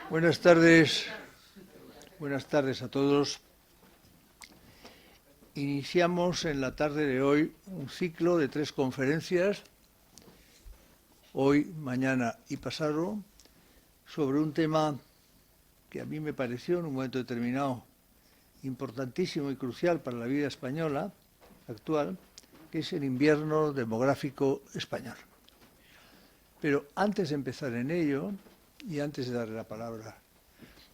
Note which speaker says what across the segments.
Speaker 1: Buenas tardes a todos. Iniciamos en la tarde de hoy un ciclo de 3 conferencias, hoy, mañana y pasado, sobre un tema que a mí me pareció en un momento determinado importantísimo y crucial para la vida española actual, que es el invierno demográfico español. Pero antes de empezar en ello, y antes de darle la palabra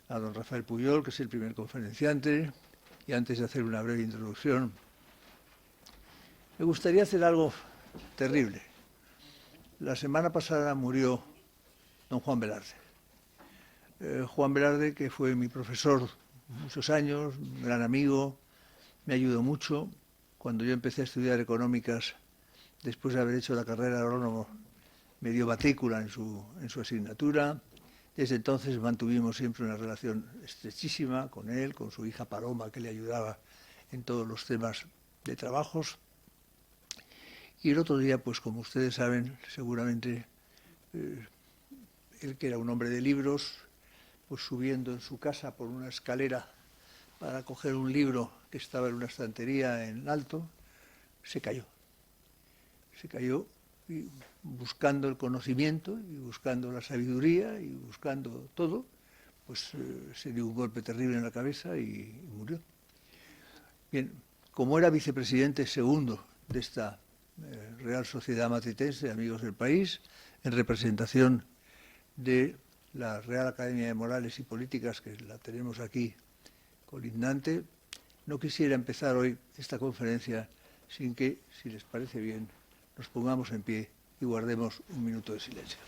Speaker 1: a don Rafael Puyol, que es el primer conferenciante, y antes de hacer una breve introducción, me gustaría hacer algo terrible. La semana pasada murió don Juan Velarde. Juan Velarde, que fue mi profesor muchos años, un gran amigo, me ayudó mucho. Cuando yo empecé a estudiar económicas, después de haber hecho la carrera de agrónomo, me dio matrícula en su asignatura. Desde entonces mantuvimos siempre una relación estrechísima con él, con su hija Paloma, que le ayudaba en todos los temas de trabajos. Y el otro día, pues como ustedes saben, seguramente, él que era un hombre de libros, pues subiendo en su casa por una escalera para coger un libro que estaba en una estantería en alto, se cayó. Se cayó y buscando el conocimiento y buscando la sabiduría y buscando todo, pues se dio un golpe terrible en la cabeza y murió. Bien, como era vicepresidente segundo de esta Real Sociedad Matritense, Amigos del País, en representación de la Real Academia de Morales y Políticas, que la tenemos aquí colindante, no quisiera empezar hoy esta conferencia sin que, si les parece bien, nos pongamos en pie y guardemos un minuto de silencio.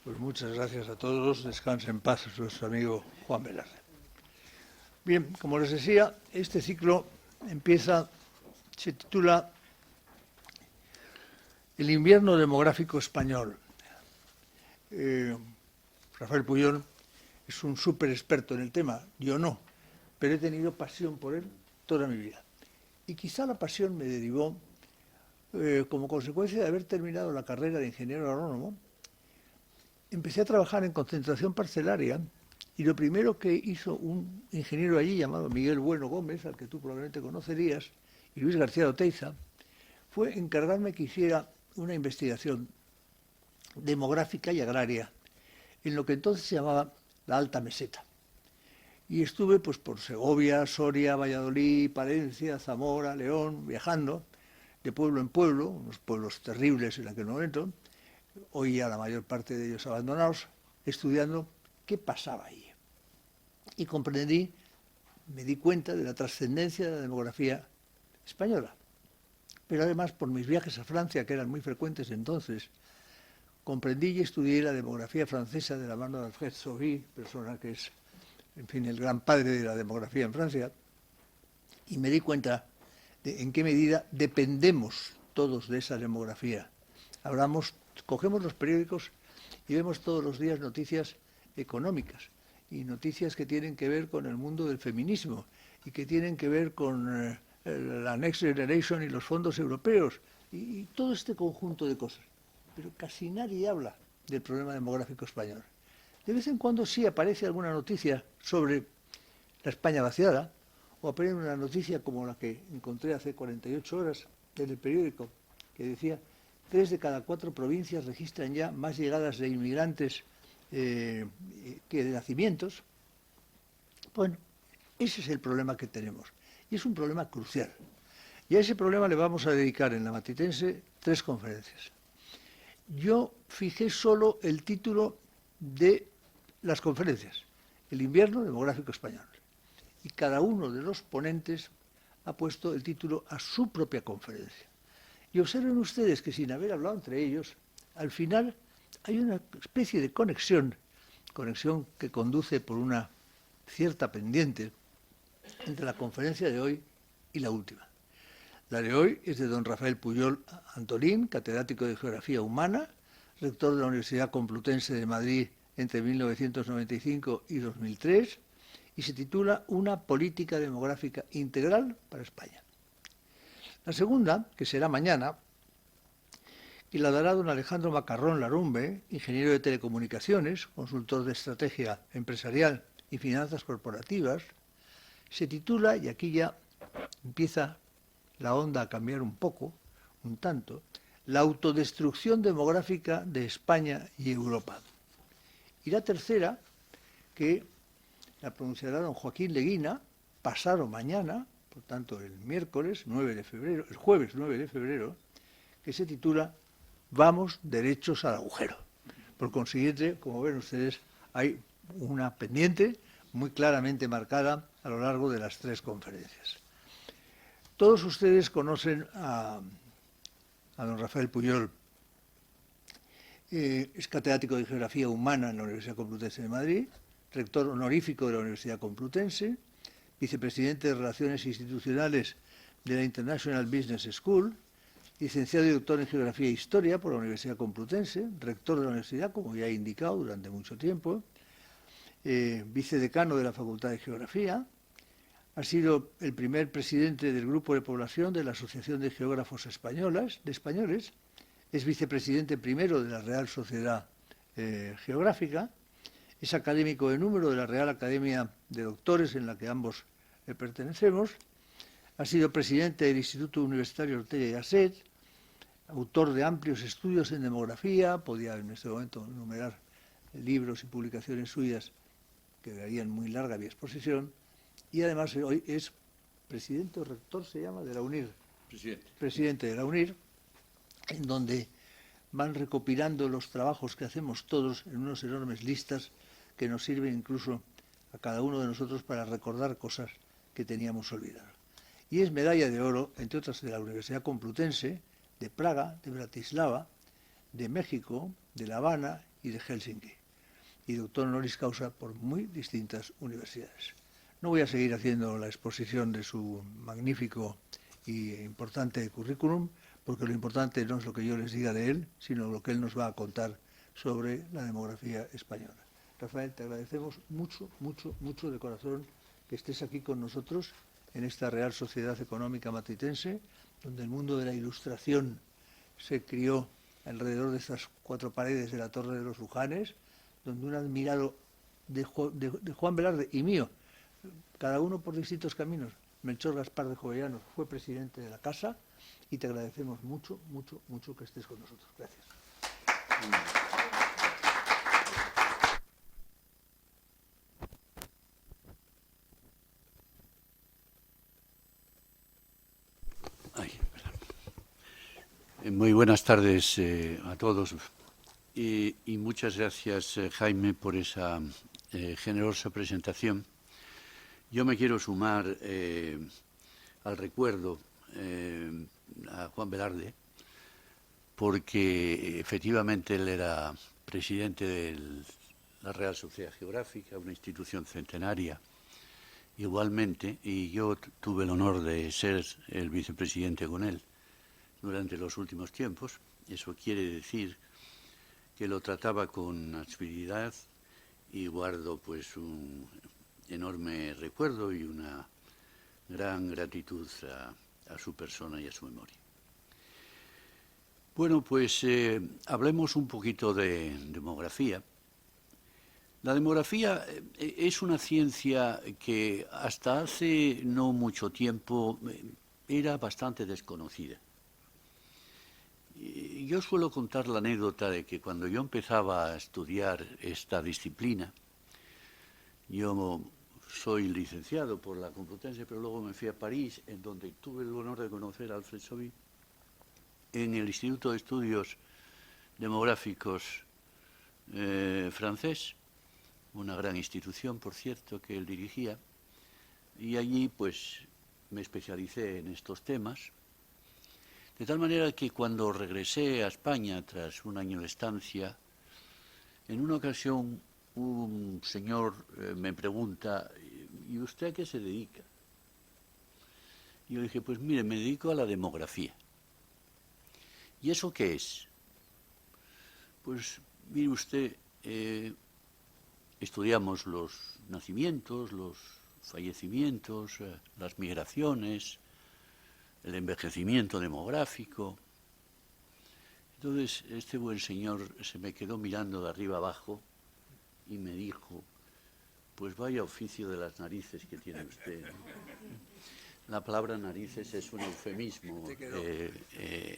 Speaker 1: Pues muchas gracias a todos. Descanse en paz nuestro amigo Juan Velarde. Bien, como les decía, este ciclo se titula El invierno demográfico español. Rafael Puyol es un súper experto en el tema, yo no, pero he tenido pasión por él toda mi vida. Y quizá la pasión me derivó como consecuencia de haber terminado la carrera de ingeniero agrónomo. Empecé a trabajar en concentración parcelaria y lo primero que hizo un ingeniero allí llamado Miguel Bueno Gómez, al que tú probablemente conocerías, y Luis García de Oteiza, fue encargarme que hiciera una investigación demográfica y agraria en lo que entonces se llamaba la Alta Meseta. Y estuve pues por Segovia, Soria, Valladolid, Palencia, Zamora, León, viajando de pueblo en pueblo, unos pueblos terribles en aquel momento, hoy ya la mayor parte de ellos abandonados, estudiando qué pasaba ahí. Y me di cuenta de la trascendencia de la demografía española. Pero además, por mis viajes a Francia, que eran muy frecuentes entonces, comprendí y estudié la demografía francesa de la mano de Alfred Sauvy, persona que es, en fin, el gran padre de la demografía en Francia, y me di cuenta de en qué medida dependemos todos de esa demografía. Cogemos los periódicos y vemos todos los días noticias económicas y noticias que tienen que ver con el mundo del feminismo y que tienen que ver con la Next Generation y los fondos europeos y todo este conjunto de cosas. Pero casi nadie habla del problema demográfico español. De vez en cuando sí aparece alguna noticia sobre la España vaciada, o aparece una noticia como la que encontré hace 48 horas en el periódico, que decía 3 de cada 4 provincias registran ya más llegadas de inmigrantes que de nacimientos. Bueno, ese es el problema que tenemos. Y es un problema crucial. Y a ese problema le vamos a dedicar en la Matritense 3 conferencias. Yo fijé solo el título de las conferencias, el invierno demográfico español. Y cada uno de los ponentes ha puesto el título a su propia conferencia. Y observen ustedes que sin haber hablado entre ellos, al final hay una especie de conexión que conduce por una cierta pendiente entre la conferencia de hoy y la última. La de hoy es de don Rafael Pujol Antolín, catedrático de Geografía Humana, rector de la Universidad Complutense de Madrid entre 1995 y 2003, y se titula Una política demográfica integral para España. La segunda, que será mañana, y la dará don Alejandro Macarrón Larumbe, ingeniero de telecomunicaciones, consultor de estrategia empresarial y finanzas corporativas, se titula, y aquí ya empieza la onda a cambiar un poco, un tanto, la autodestrucción demográfica de España y Europa. Y la tercera, que la pronunciará don Joaquín Leguina, pasado mañana, por tanto el jueves 9 de febrero, que se titula Vamos derechos al agujero. Por consiguiente, como ven ustedes, hay una pendiente muy claramente marcada a lo largo de las tres conferencias. Todos ustedes conocen a don Rafael Pujol, es catedrático de Geografía Humana en la Universidad Complutense de Madrid, rector honorífico de la Universidad Complutense, vicepresidente de Relaciones Institucionales de la International Business School, licenciado y doctor en Geografía e Historia por la Universidad Complutense, rector de la universidad, como ya he indicado, durante mucho tiempo, vicedecano de la Facultad de Geografía, ha sido el primer presidente del grupo de población de la Asociación de Geógrafos Españoles, es vicepresidente primero de la Real Sociedad Geográfica, es académico de número de la Real Academia de Doctores, en la que ambos pertenecemos, ha sido presidente del Instituto Universitario Ortega y Gasset, autor de amplios estudios en demografía, podía en este momento enumerar libros y publicaciones suyas que darían muy larga mi exposición, y además hoy es presidente o rector, se llama, de la UNIR. Presidente de la UNIR, en donde van recopilando los trabajos que hacemos todos en unas enormes listas que nos sirven incluso a cada uno de nosotros para recordar cosas que teníamos olvidadas. Y es medalla de oro, entre otras, de la Universidad Complutense, de Praga, de Bratislava, de México, de La Habana y de Helsinki. Y doctor honoris causa por muy distintas universidades. No voy a seguir haciendo la exposición de su magnífico y importante currículum, porque lo importante no es lo que yo les diga de él, sino lo que él nos va a contar sobre la demografía española. Rafael, te agradecemos mucho, mucho, mucho de corazón que estés aquí con nosotros en esta Real Sociedad Económica Matritense, donde el mundo de la ilustración se crió alrededor de estas cuatro paredes de la Torre de los Lujanes, donde un admirado de Juan Velarde y mío, cada uno por distintos caminos, Melchor Gaspar de Jovellanos, fue presidente de la Casa, y te agradecemos mucho, mucho, mucho que estés con nosotros. Gracias.
Speaker 2: Muy buenas tardes a todos y muchas gracias, Jaime, por esa generosa presentación. Yo me quiero sumar al recuerdo a Juan Velarde, porque efectivamente él era presidente de la Real Sociedad Geográfica, una institución centenaria igualmente, y yo tuve el honor de ser el vicepresidente con él durante los últimos tiempos. Eso quiere decir que lo trataba con aspiridad y guardo pues un enorme recuerdo y una gran gratitud a su persona y a su memoria. Bueno, pues hablemos un poquito de demografía. La demografía es una ciencia que hasta hace no mucho tiempo era bastante desconocida. Yo suelo contar la anécdota de que cuando yo empezaba a estudiar esta disciplina, yo soy licenciado por la Complutense, pero luego me fui a París, en donde tuve el honor de conocer a Alfred Sauvy, en el Instituto de Estudios Demográficos francés, una gran institución, por cierto, que él dirigía, y allí pues me especialicé en estos temas. De tal manera que cuando regresé a España tras un año de estancia, en una ocasión un señor me pregunta, ¿y usted a qué se dedica? Y yo dije, pues mire, me dedico a la demografía. ¿Y eso qué es? Pues mire usted, estudiamos los nacimientos, los fallecimientos, las migraciones, el envejecimiento demográfico. Entonces este buen señor se me quedó mirando de arriba abajo y me dijo, pues vaya oficio de las narices que tiene usted. La palabra narices es un eufemismo,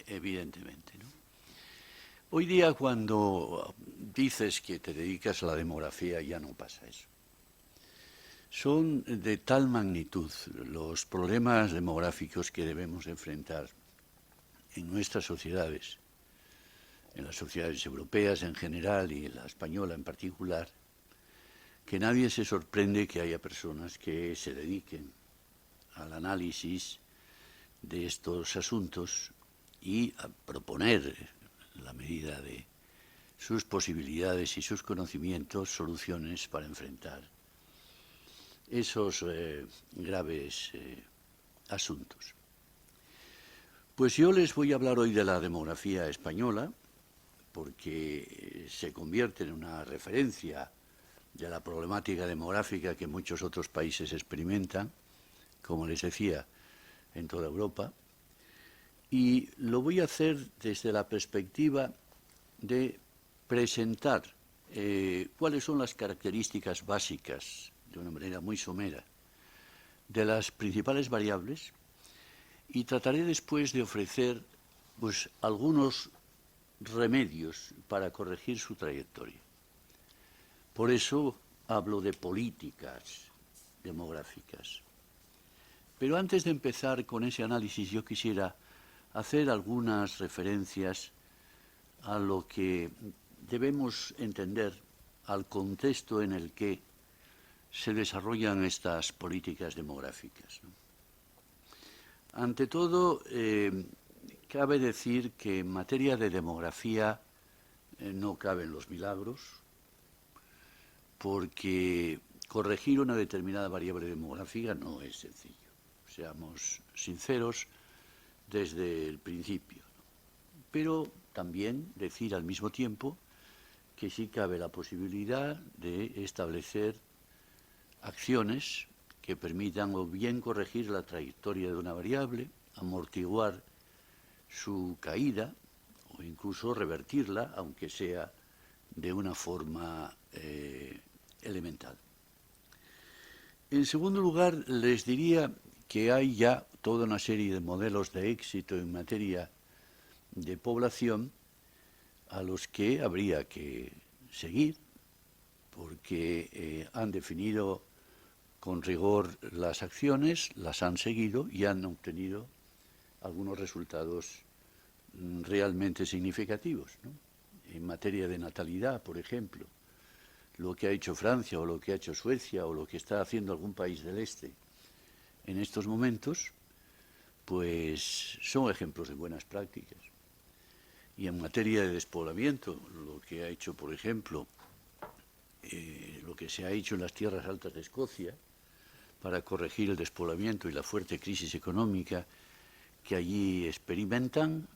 Speaker 2: evidentemente, ¿no? Hoy día cuando dices que te dedicas a la demografía ya no pasa eso. Son de tal magnitud los problemas demográficos que debemos enfrentar en nuestras sociedades, en las sociedades europeas en general y en la española en particular, que nadie se sorprende que haya personas que se dediquen al análisis de estos asuntos y a proponer, en la medida de sus posibilidades y sus conocimientos, soluciones para enfrentar esos graves asuntos. Pues yo les voy a hablar hoy de la demografía española, porque se convierte en una referencia de la problemática demográfica que muchos otros países experimentan, como les decía, en toda Europa, y lo voy a hacer desde la perspectiva de presentar cuáles son las características básicas, de una manera muy somera, de las principales variables, y trataré después de ofrecer pues, algunos remedios para corregir su trayectoria. Por eso hablo de políticas demográficas. Pero antes de empezar con ese análisis, yo quisiera hacer algunas referencias a lo que debemos entender, al contexto en el que se desarrollan estas políticas demográficas, ¿no? Ante todo, cabe decir que en materia de demografía no caben los milagros, porque corregir una determinada variable demográfica no es sencillo. Seamos sinceros desde el principio. Pero también decir al mismo tiempo que sí cabe la posibilidad de establecer acciones que permitan o bien corregir la trayectoria de una variable, amortiguar su caída o incluso revertirla, aunque sea de una forma elemental. En segundo lugar, les diría que hay ya toda una serie de modelos de éxito en materia de población a los que habría que seguir, porque han definido con rigor las acciones, las han seguido y han obtenido algunos resultados realmente significativos, ¿no? En materia de natalidad, por ejemplo, lo que ha hecho Francia o lo que ha hecho Suecia o lo que está haciendo algún país del este en estos momentos, pues son ejemplos de buenas prácticas. Y en materia de despoblamiento, lo que ha hecho, por ejemplo, lo que se ha hecho en las tierras altas de Escocia para corregir el despoblamiento y la fuerte crisis económica que allí experimentaban,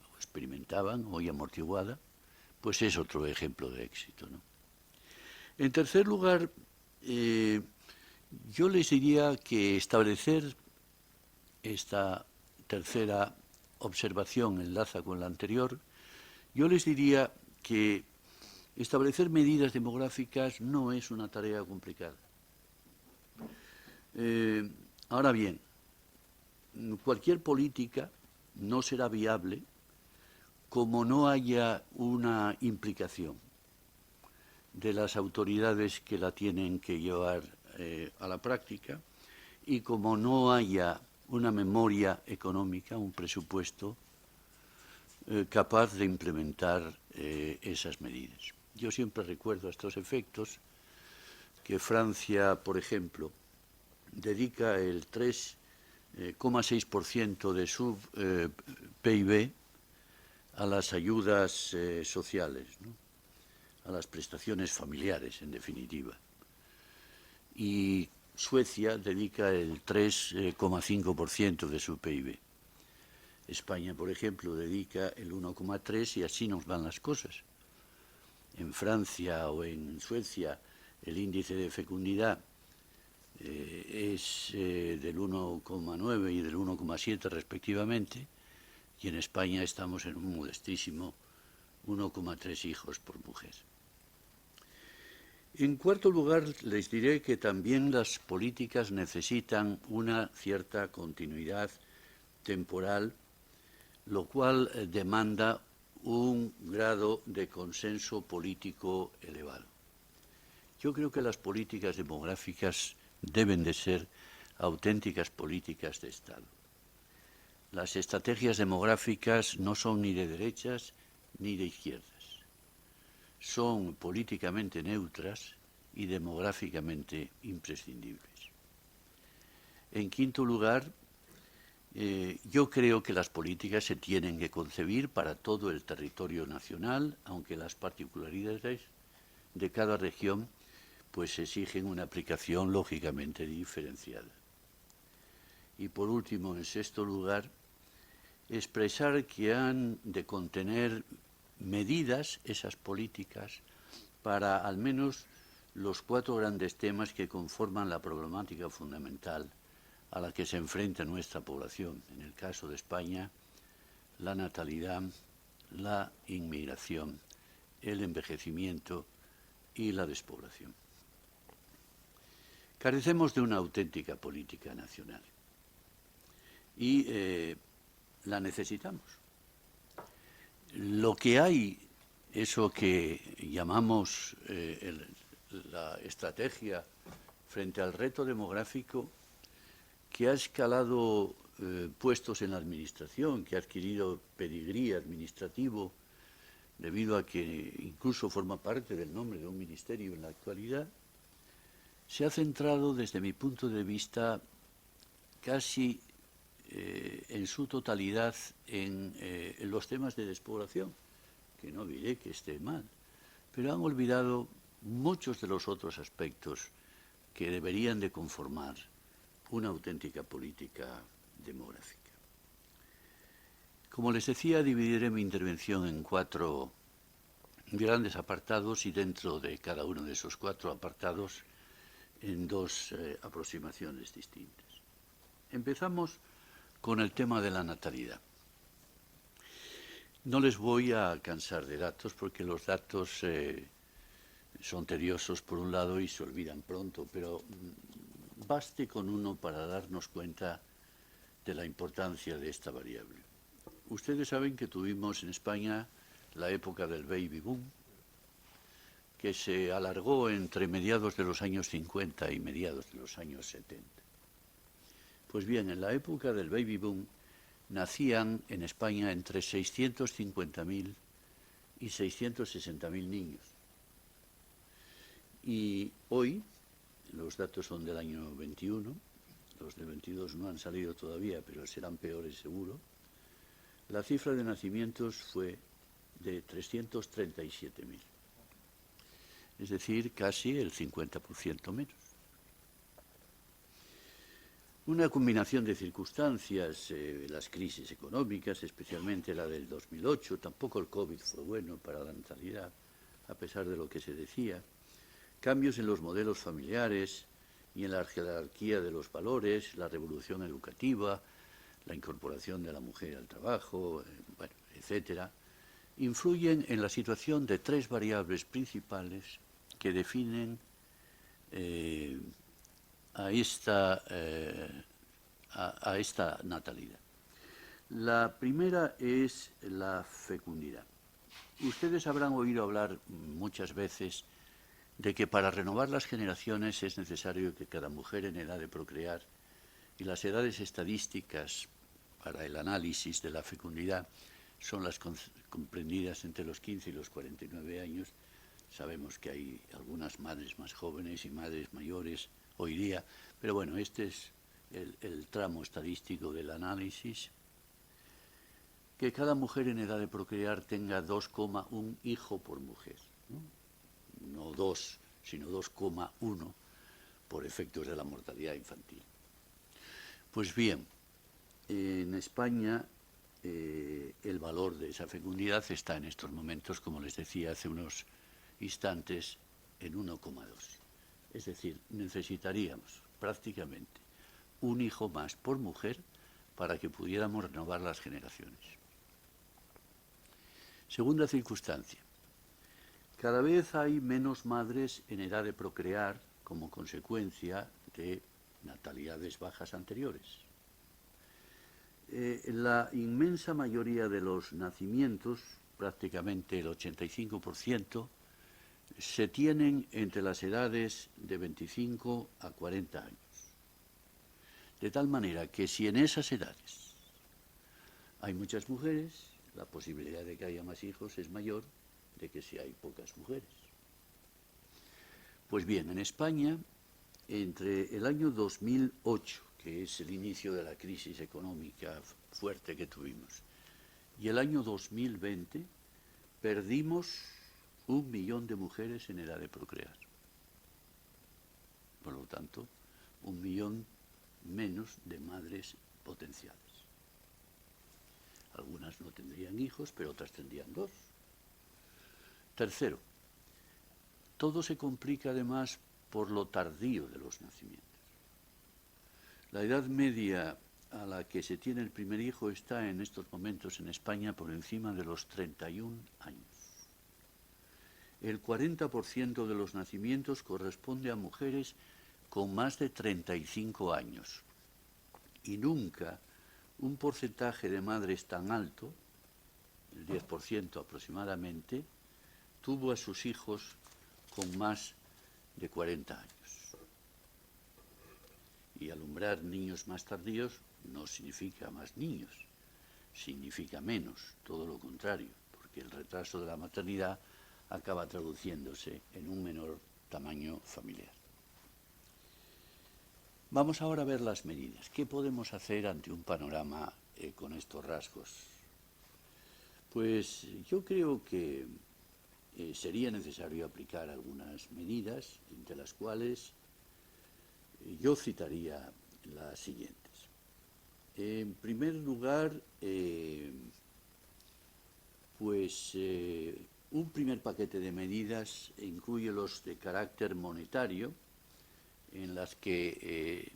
Speaker 2: hoy amortiguada, pues es otro ejemplo de éxito, ¿no? En tercer lugar, yo les diría que establecer esta tercera observación enlaza con la anterior. Yo les diría que establecer medidas demográficas no es una tarea complicada. Ahora bien, cualquier política no será viable como no haya una implicación de las autoridades que la tienen que llevar a la práctica y como no haya una memoria económica, un presupuesto capaz de implementar esas medidas. Yo siempre recuerdo a estos efectos que Francia, por ejemplo, dedica el 3,6% de su PIB a las ayudas sociales, ¿no? A las prestaciones familiares, en definitiva. Y Suecia dedica el 3,5% de su PIB. España, por ejemplo, dedica el 1,3% y así nos van las cosas. En Francia o en Suecia el índice de fecundidad es del 1,9 y del 1,7 respectivamente, y en España estamos en un modestísimo 1,3 hijos por mujer. En cuarto lugar, les diré que también las políticas necesitan una cierta continuidad temporal, lo cual demanda un grado de consenso político elevado. Yo creo que las políticas demográficas deben de ser auténticas políticas de Estado. Las estrategias demográficas no son ni de derechas ni de izquierdas. Son políticamente neutras y demográficamente imprescindibles. En quinto lugar, yo creo que las políticas se tienen que concebir para todo el territorio nacional, aunque las particularidades de cada región pues exigen una aplicación lógicamente diferenciada. Y por último, en sexto lugar, expresar que han de contener medidas esas políticas para al menos los 4 grandes temas que conforman la problemática fundamental a la que se enfrenta nuestra población. En el caso de España, la natalidad, la inmigración, el envejecimiento y la despoblación. Carecemos de una auténtica política nacional y la necesitamos. Lo que hay, eso que llamamos la estrategia frente al reto demográfico, que ha escalado puestos en la administración, que ha adquirido pedigrí administrativo, debido a que incluso forma parte del nombre de un ministerio en la actualidad, se ha centrado, desde mi punto de vista, casi en su totalidad en los temas de despoblación, que no diré que esté mal, pero han olvidado muchos de los otros aspectos que deberían de conformar una auténtica política demográfica. Como les decía, dividiré mi intervención en 4 grandes apartados y dentro de cada uno de esos 4 apartados en 2 aproximaciones distintas. Empezamos con el tema de la natalidad. No les voy a cansar de datos porque los datos son tediosos por un lado y se olvidan pronto, pero baste con uno para darnos cuenta de la importancia de esta variable. Ustedes saben que tuvimos en España la época del baby boom, que se alargó entre mediados de los años 50 y mediados de los años 70. Pues bien, en la época del baby boom nacían en España entre 650.000 y 660.000 niños. Y hoy, los datos son del año 21, los del 22 no han salido todavía, pero serán peores seguro, la cifra de nacimientos fue de 337.000. Es decir, casi el 50% menos. Una combinación de circunstancias, las crisis económicas, especialmente la del 2008, tampoco el COVID fue bueno para la natalidad, a pesar de lo que se decía, cambios en los modelos familiares y en la jerarquía de los valores, la revolución educativa, la incorporación de la mujer al trabajo, bueno, etcétera, influyen en la situación de 3 variables principales que definen a esta natalidad. La primera es la fecundidad. Ustedes habrán oído hablar muchas veces de que para renovar las generaciones es necesario que cada mujer en edad de procrear, y las edades estadísticas para el análisis de la fecundidad son las comprendidas entre los 15 y los 49 años. Sabemos que hay algunas madres más jóvenes y madres mayores hoy día, pero bueno, este es el tramo estadístico del análisis. que cada mujer en edad de procrear tenga 2,1 hijo por mujer, no 2, sino 2,1 por efectos de la mortalidad infantil. Pues bien, en España el valor de esa fecundidad está en estos momentos, como les decía hace unos instantes, en 1,2. Es decir, necesitaríamos prácticamente un hijo más por mujer para que pudiéramos renovar las generaciones. Segunda circunstancia. Cada vez hay menos madres en edad de procrear como consecuencia de natalidades bajas anteriores. La inmensa mayoría de los nacimientos, prácticamente el 85%, se tienen entre las edades de 25 a 40 años. De tal manera que si en esas edades hay muchas mujeres, la posibilidad de que haya más hijos es mayor de que si hay pocas mujeres. Pues bien, en España, entre el año 2008, que es el inicio de la crisis económica fuerte que tuvimos, y el año 2020, perdimos 1 millón de mujeres en edad de procrear. Por lo tanto, 1 millón menos de madres potenciales. Algunas no tendrían hijos, pero otras tendrían 2. Tercero, todo se complica además por lo tardío de los nacimientos. La edad media a la que se tiene el primer hijo está en estos momentos en España por encima de los 31 años. El 40% de los nacimientos corresponde a mujeres con más de 35 años. Y nunca un porcentaje de madres tan alto, el 10% aproximadamente, tuvo a sus hijos con más de 40 años. Y alumbrar niños más tardíos no significa más niños, significa menos, todo lo contrario, porque el retraso de la maternidad acaba traduciéndose en un menor tamaño familiar. Vamos ahora a ver las medidas. ¿Qué podemos hacer ante un panorama con estos rasgos? Pues yo creo que sería necesario aplicar algunas medidas, entre las cuales yo citaría las siguientes. En primer lugar, un primer paquete de medidas incluye los de carácter monetario, en las que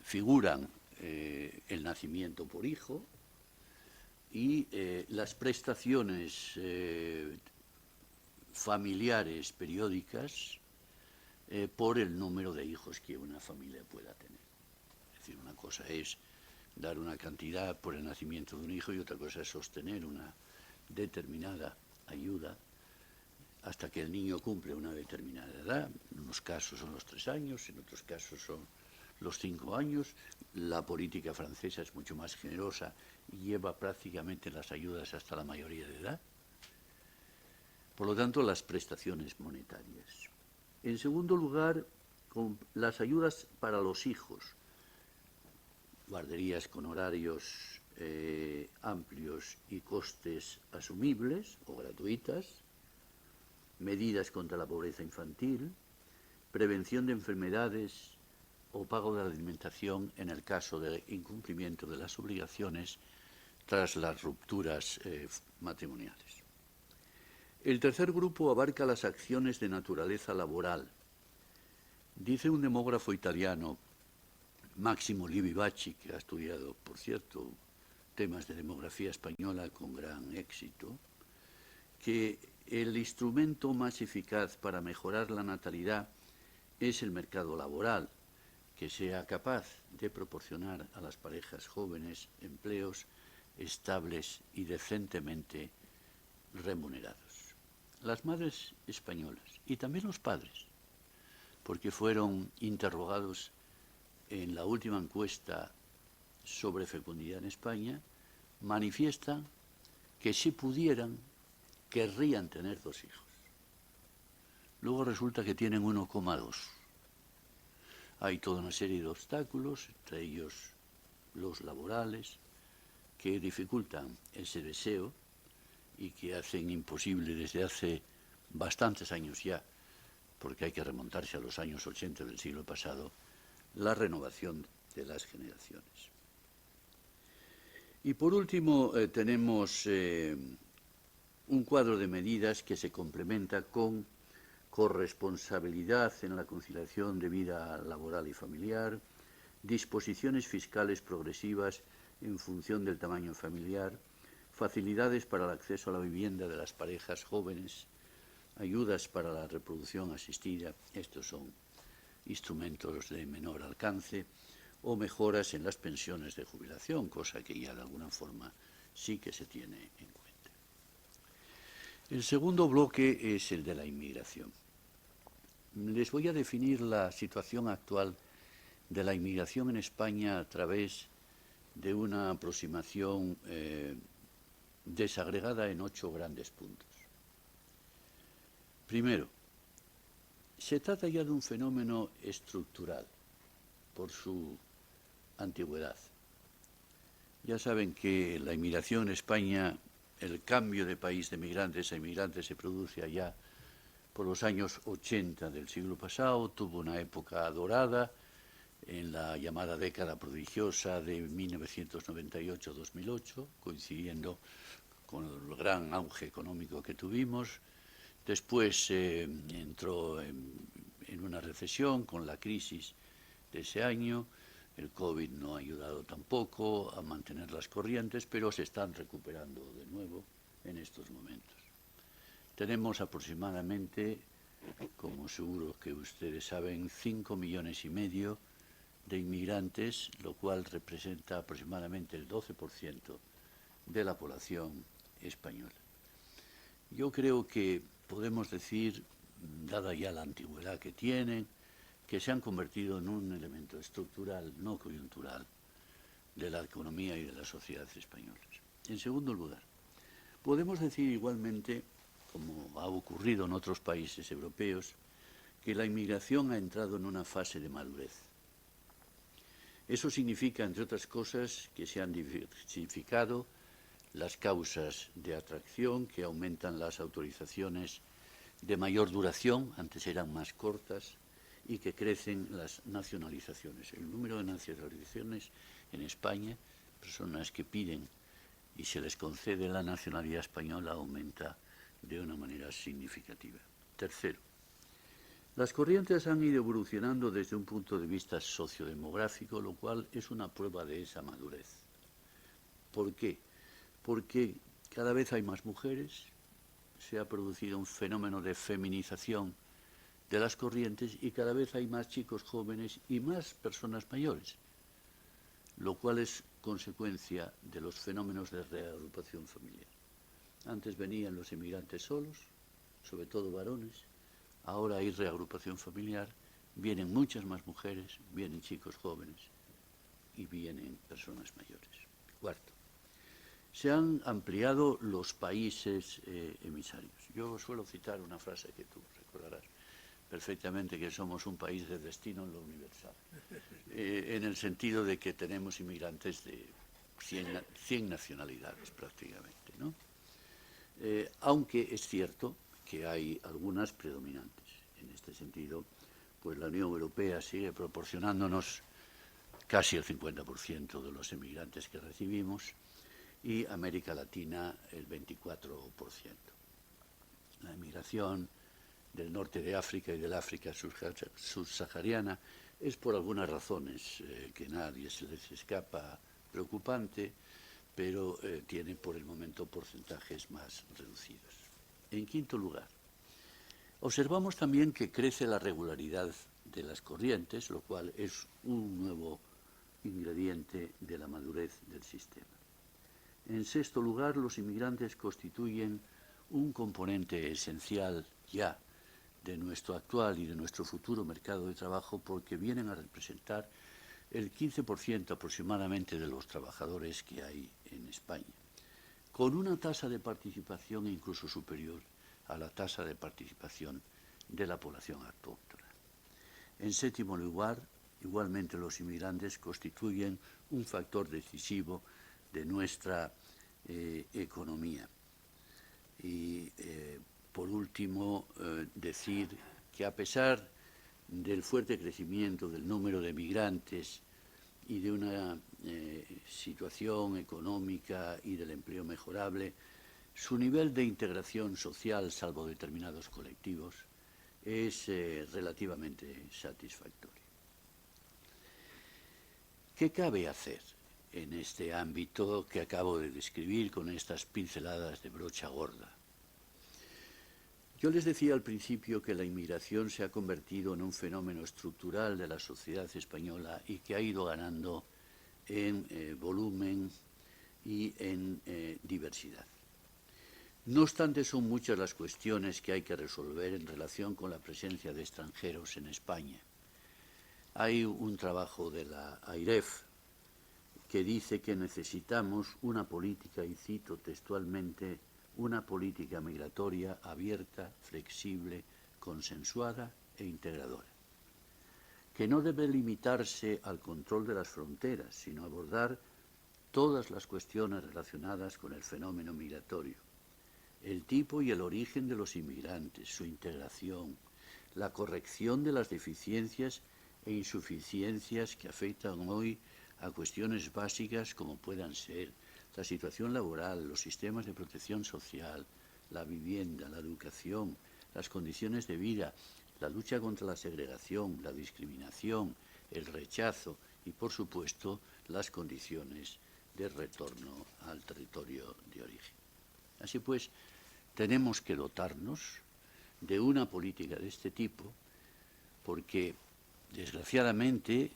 Speaker 2: figuran el nacimiento por hijo y las prestaciones familiares periódicas por el número de hijos que una familia pueda tener. Es decir, una cosa es dar una cantidad por el nacimiento de un hijo y otra cosa es sostener una determinada ayuda hasta que el niño cumple una determinada edad. En unos casos son los 3 años, en otros casos son los 5 años. La política francesa es mucho más generosa y lleva prácticamente las ayudas hasta la mayoría de edad. Por lo tanto, las prestaciones monetarias. En segundo lugar, con las ayudas para los hijos, guarderías con horarios amplios y costes asumibles o gratuitas, medidas contra la pobreza infantil, prevención de enfermedades o pago de la alimentación en el caso de incumplimiento de las obligaciones tras las rupturas matrimoniales. El tercer grupo abarca las acciones de naturaleza laboral. Dice un demógrafo italiano, Máximo Livi Bacci, que ha estudiado, por cierto, temas de demografía española con gran éxito, que el instrumento más eficaz para mejorar la natalidad es el mercado laboral, que sea capaz de proporcionar a las parejas jóvenes empleos estables y decentemente remunerados. Las madres españolas y también los padres, porque fueron interrogados en la última encuesta sobre fecundidad en España, manifiestan que si pudieran, querrían tener 2 hijos. Luego resulta que tienen 1,2. Hay toda una serie de obstáculos, entre ellos los laborales, que dificultan ese deseo y que hacen imposible desde hace bastantes años ya, porque hay que remontarse a los años 80 del siglo pasado, la renovación de las generaciones. Y por último tenemos un cuadro de medidas que se complementa con corresponsabilidad en la conciliación de vida laboral y familiar, disposiciones fiscales progresivas en función del tamaño familiar, facilidades para el acceso a la vivienda de las parejas jóvenes, ayudas para la reproducción asistida, estos son instrumentos de menor alcance, o mejoras en las pensiones de jubilación, cosa que ya de alguna forma sí que se tiene en cuenta. El segundo bloque es el de la inmigración. Les voy a definir la situación actual de la inmigración en España a través de una aproximación desagregada en 8 grandes puntos. Primero, se trata ya de un fenómeno estructural por su antigüedad. Ya saben que la inmigración en España, el cambio de país de migrantes a inmigrantes se produce allá por los años 80 del siglo pasado, tuvo una época dorada en la llamada década prodigiosa de 1998-2008, coincidiendo con el gran auge económico que tuvimos. Después entró en una recesión con la crisis de ese año. El COVID no ha ayudado tampoco a mantener las corrientes, pero se están recuperando de nuevo en estos momentos. Tenemos aproximadamente, como seguro que ustedes saben, 5,5 millones de inmigrantes, lo cual representa aproximadamente el 12% de la población española. Yo creo que podemos decir, dada ya la antigüedad que tienen, que se han convertido en un elemento estructural, no coyuntural, de la economía y de la sociedad españolas. En segundo lugar, podemos decir igualmente, como ha ocurrido en otros países europeos, que la inmigración ha entrado en una fase de madurez. Eso significa, entre otras cosas, que se han diversificado las causas de atracción, que aumentan las autorizaciones de mayor duración, antes eran más cortas, y que crecen las nacionalizaciones. El número de nacionalizaciones en España, personas que piden y se les concede la nacionalidad española, aumenta de una manera significativa. Tercero, las corrientes han ido evolucionando desde un punto de vista sociodemográfico, lo cual es una prueba de esa madurez. ¿Por qué? Porque cada vez hay más mujeres, se ha producido un fenómeno de feminización de las corrientes y cada vez hay más chicos jóvenes y más personas mayores, lo cual es consecuencia de los fenómenos de reagrupación familiar. Antes venían los inmigrantes solos, sobre todo varones, ahora hay reagrupación familiar, vienen muchas más mujeres, vienen chicos jóvenes y vienen personas mayores. Cuarto, se han ampliado los países emisarios. Yo suelo citar una frase que tú recordarás perfectamente, que somos un país de destino en lo universal, en el sentido de que tenemos inmigrantes de 100 nacionalidades prácticamente, ¿no? Aunque es cierto que hay algunas predominantes. En este sentido, pues la Unión Europea sigue proporcionándonos casi el 50% de los inmigrantes que recibimos y América Latina el 24%. La inmigración del norte de África y del África subsahariana es por algunas razones que nadie se les escapa preocupante, pero tiene por el momento porcentajes más reducidos. En quinto lugar, observamos también que crece la regularidad de las corrientes, lo cual es un nuevo ingrediente de la madurez del sistema. En sexto lugar, los inmigrantes constituyen un componente esencial ya de nuestro actual y de nuestro futuro mercado de trabajo porque vienen a representar el 15% aproximadamente de los trabajadores que hay en España, con una tasa de participación incluso superior a la tasa de participación de la población autóctona. En séptimo lugar, igualmente los inmigrantes constituyen un factor decisivo de nuestra economía. Y por último, decir que a pesar del fuerte crecimiento del número de migrantes y de una situación económica y del empleo mejorable, su nivel de integración social, salvo determinados colectivos, es relativamente satisfactorio. ¿Qué cabe hacer en este ámbito que acabo de describir con estas pinceladas de brocha gorda? Yo les decía al principio que la inmigración se ha convertido en un fenómeno estructural de la sociedad española y que ha ido ganando en volumen y en diversidad. No obstante, son muchas las cuestiones que hay que resolver en relación con la presencia de extranjeros en España. Hay un trabajo de la AIREF que dice que necesitamos una política, y cito textualmente, una política migratoria abierta, flexible, consensuada e integradora, que no debe limitarse al control de las fronteras, sino abordar todas las cuestiones relacionadas con el fenómeno migratorio, el tipo y el origen de los inmigrantes, su integración, la corrección de las deficiencias e insuficiencias que afectan hoy a cuestiones básicas como puedan ser la situación laboral, los sistemas de protección social, la vivienda, la educación, las condiciones de vida, la lucha contra la segregación, la discriminación, el rechazo y, por supuesto, las condiciones de retorno al territorio de origen. Así pues, tenemos que dotarnos de una política de este tipo porque, desgraciadamente,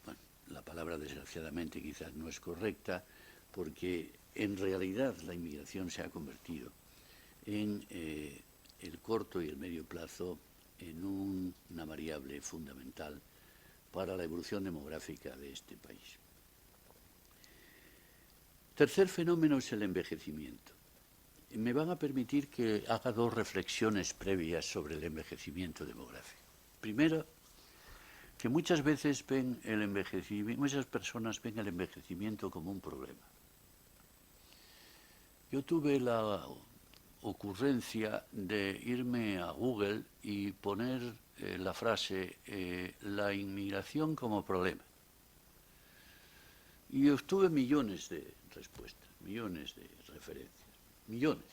Speaker 2: bueno, la palabra desgraciadamente quizás no es correcta, porque en realidad la inmigración se ha convertido en el corto y el medio plazo en una variable fundamental para la evolución demográfica de este país. Tercer fenómeno es el envejecimiento. Me van a permitir que haga dos reflexiones previas sobre el envejecimiento demográfico. Primero, que muchas veces muchas personas ven el envejecimiento como un problema. Yo tuve la ocurrencia de irme a Google y poner la frase la inmigración como problema. Y obtuve millones de respuestas, millones de referencias, millones.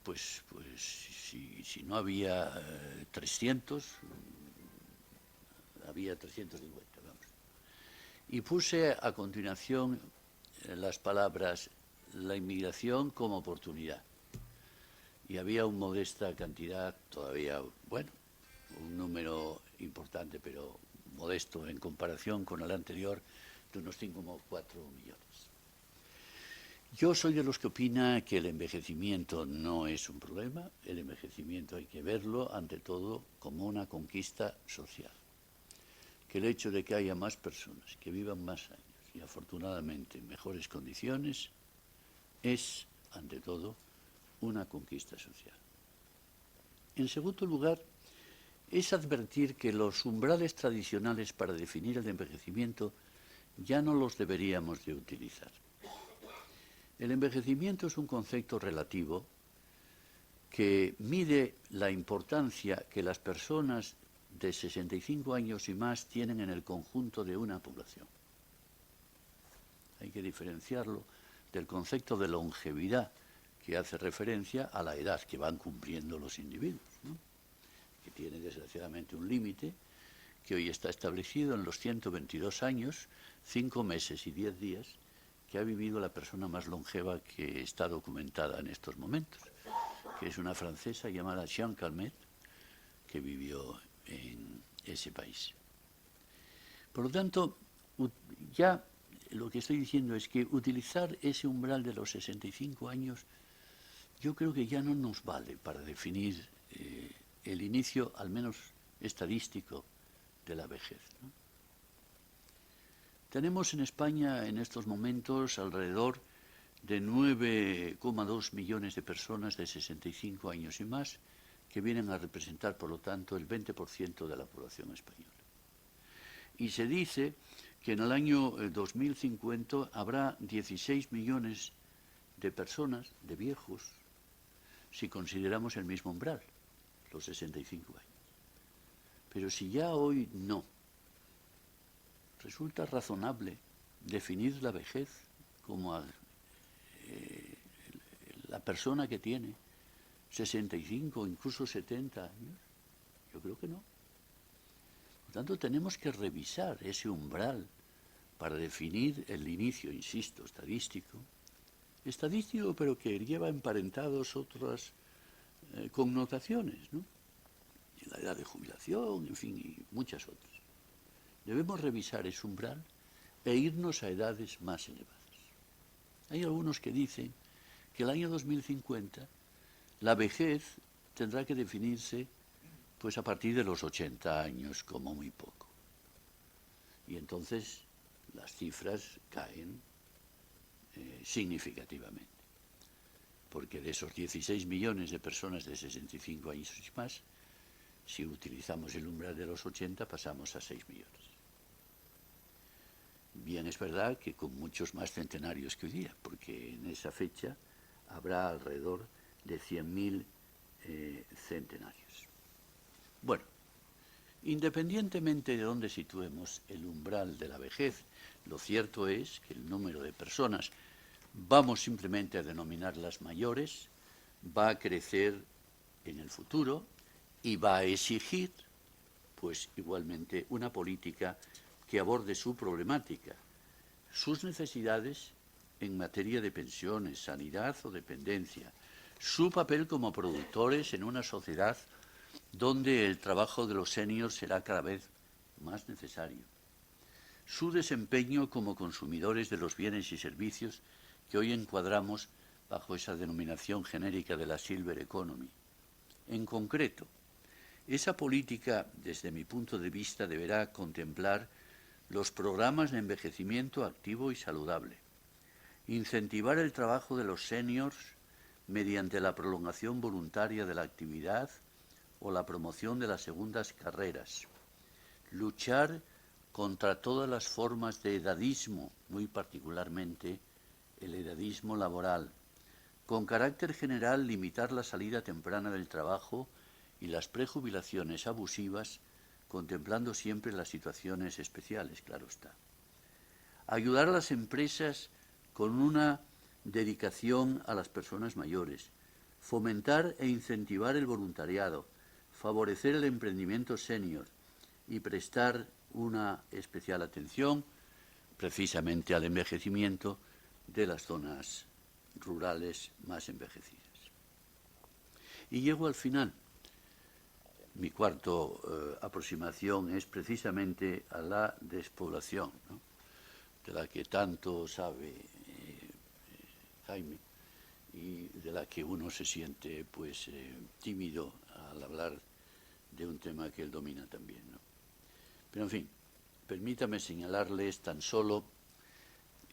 Speaker 2: Pues si no había 300, había 350, vamos. Y puse a continuación las palabras la inmigración como oportunidad. Y había una modesta cantidad, todavía, bueno, un número importante, pero modesto en comparación con el anterior, de unos 5,4 millones. Yo soy de los que opina que el envejecimiento no es un problema, el envejecimiento hay que verlo, ante todo, como una conquista social. Que el hecho de que haya más personas que vivan más años y afortunadamente en mejores condiciones es, ante todo, una conquista social. En segundo lugar, es advertir que los umbrales tradicionales para definir el envejecimiento ya no los deberíamos de utilizar. El envejecimiento es un concepto relativo que mide la importancia que las personas de 65 años y más tienen en el conjunto de una población. Hay que diferenciarlo del concepto de longevidad, que hace referencia a la edad que van cumpliendo los individuos, ¿no? Que tiene desgraciadamente un límite que hoy está establecido en los 122 años, 5 meses y 10 días, que ha vivido la persona más longeva que está documentada en estos momentos, que es una francesa llamada Jeanne Calment, que vivió en ese país. Por lo tanto, ya lo que estoy diciendo es que utilizar ese umbral de los 65 años, yo creo que ya no nos vale para definir el inicio, al menos estadístico, de la vejez, ¿no? Tenemos en España en estos momentos alrededor de 9,2 millones de personas de 65 años y más que vienen a representar, por lo tanto, el 20% de la población española. Y se dice que en el año 2050 habrá 16 millones de personas, de viejos, si consideramos el mismo umbral, los 65 años. Pero si ya hoy no, resulta razonable definir la vejez como la persona que tiene 65 o incluso 70 años. Yo creo que no. Por tanto, tenemos que revisar ese umbral para definir el inicio, insisto, estadístico, pero que lleva emparentados otras connotaciones, ¿no? La edad de jubilación, en fin, y muchas otras. Debemos revisar ese umbral e irnos a edades más elevadas. Hay algunos que dicen que el año 2050 la vejez tendrá que definirse pues a partir de los 80 años, como muy poco. Y entonces las cifras caen significativamente, porque de esos 16 millones de personas de 65 años y más, si utilizamos el umbral de los 80, pasamos a 6 millones. Bien, es verdad que con muchos más centenarios que hoy día, porque en esa fecha habrá alrededor de 100.000 centenarios. Bueno, independientemente de dónde situemos el umbral de la vejez, lo cierto es que el número de personas, vamos simplemente a denominarlas mayores, va a crecer en el futuro y va a exigir, pues igualmente, una política que aborde su problemática, sus necesidades en materia de pensiones, sanidad o dependencia, su papel como productores en una sociedad donde el trabajo de los seniors será cada vez más necesario, su desempeño como consumidores de los bienes y servicios que hoy encuadramos bajo esa denominación genérica de la Silver Economy. En concreto, esa política, desde mi punto de vista, deberá contemplar los programas de envejecimiento activo y saludable, incentivar el trabajo de los seniors mediante la prolongación voluntaria de la actividad o la promoción de las segundas carreras, luchar contra todas las formas de edadismo, muy particularmente el edadismo laboral, con carácter general limitar la salida temprana del trabajo y las prejubilaciones abusivas, contemplando siempre las situaciones especiales, claro está. Ayudar a las empresas con una dedicación a las personas mayores, fomentar e incentivar el voluntariado, favorecer el emprendimiento senior y prestar una especial atención precisamente al envejecimiento de las zonas rurales más envejecidas. Y llego al final. Mi cuarta aproximación es precisamente a la despoblación, ¿no?, de la que tanto sabe Jaime y de la que uno se siente pues tímido al hablar de un tema que él domina también, ¿no? Pero en fin, permítame señalarles tan solo,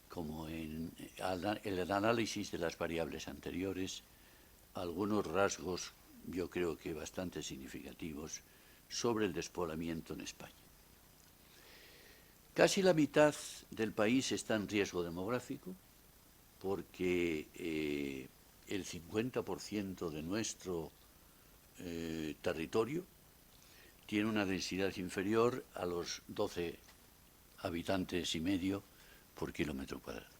Speaker 2: como en el análisis de las variables anteriores, algunos rasgos, yo creo que bastante significativos, sobre el despoblamiento en España. Casi la mitad del país está en riesgo demográfico, porque el 50% de nuestro territorio tiene una densidad inferior a los 12 habitantes y medio por kilómetro cuadrado.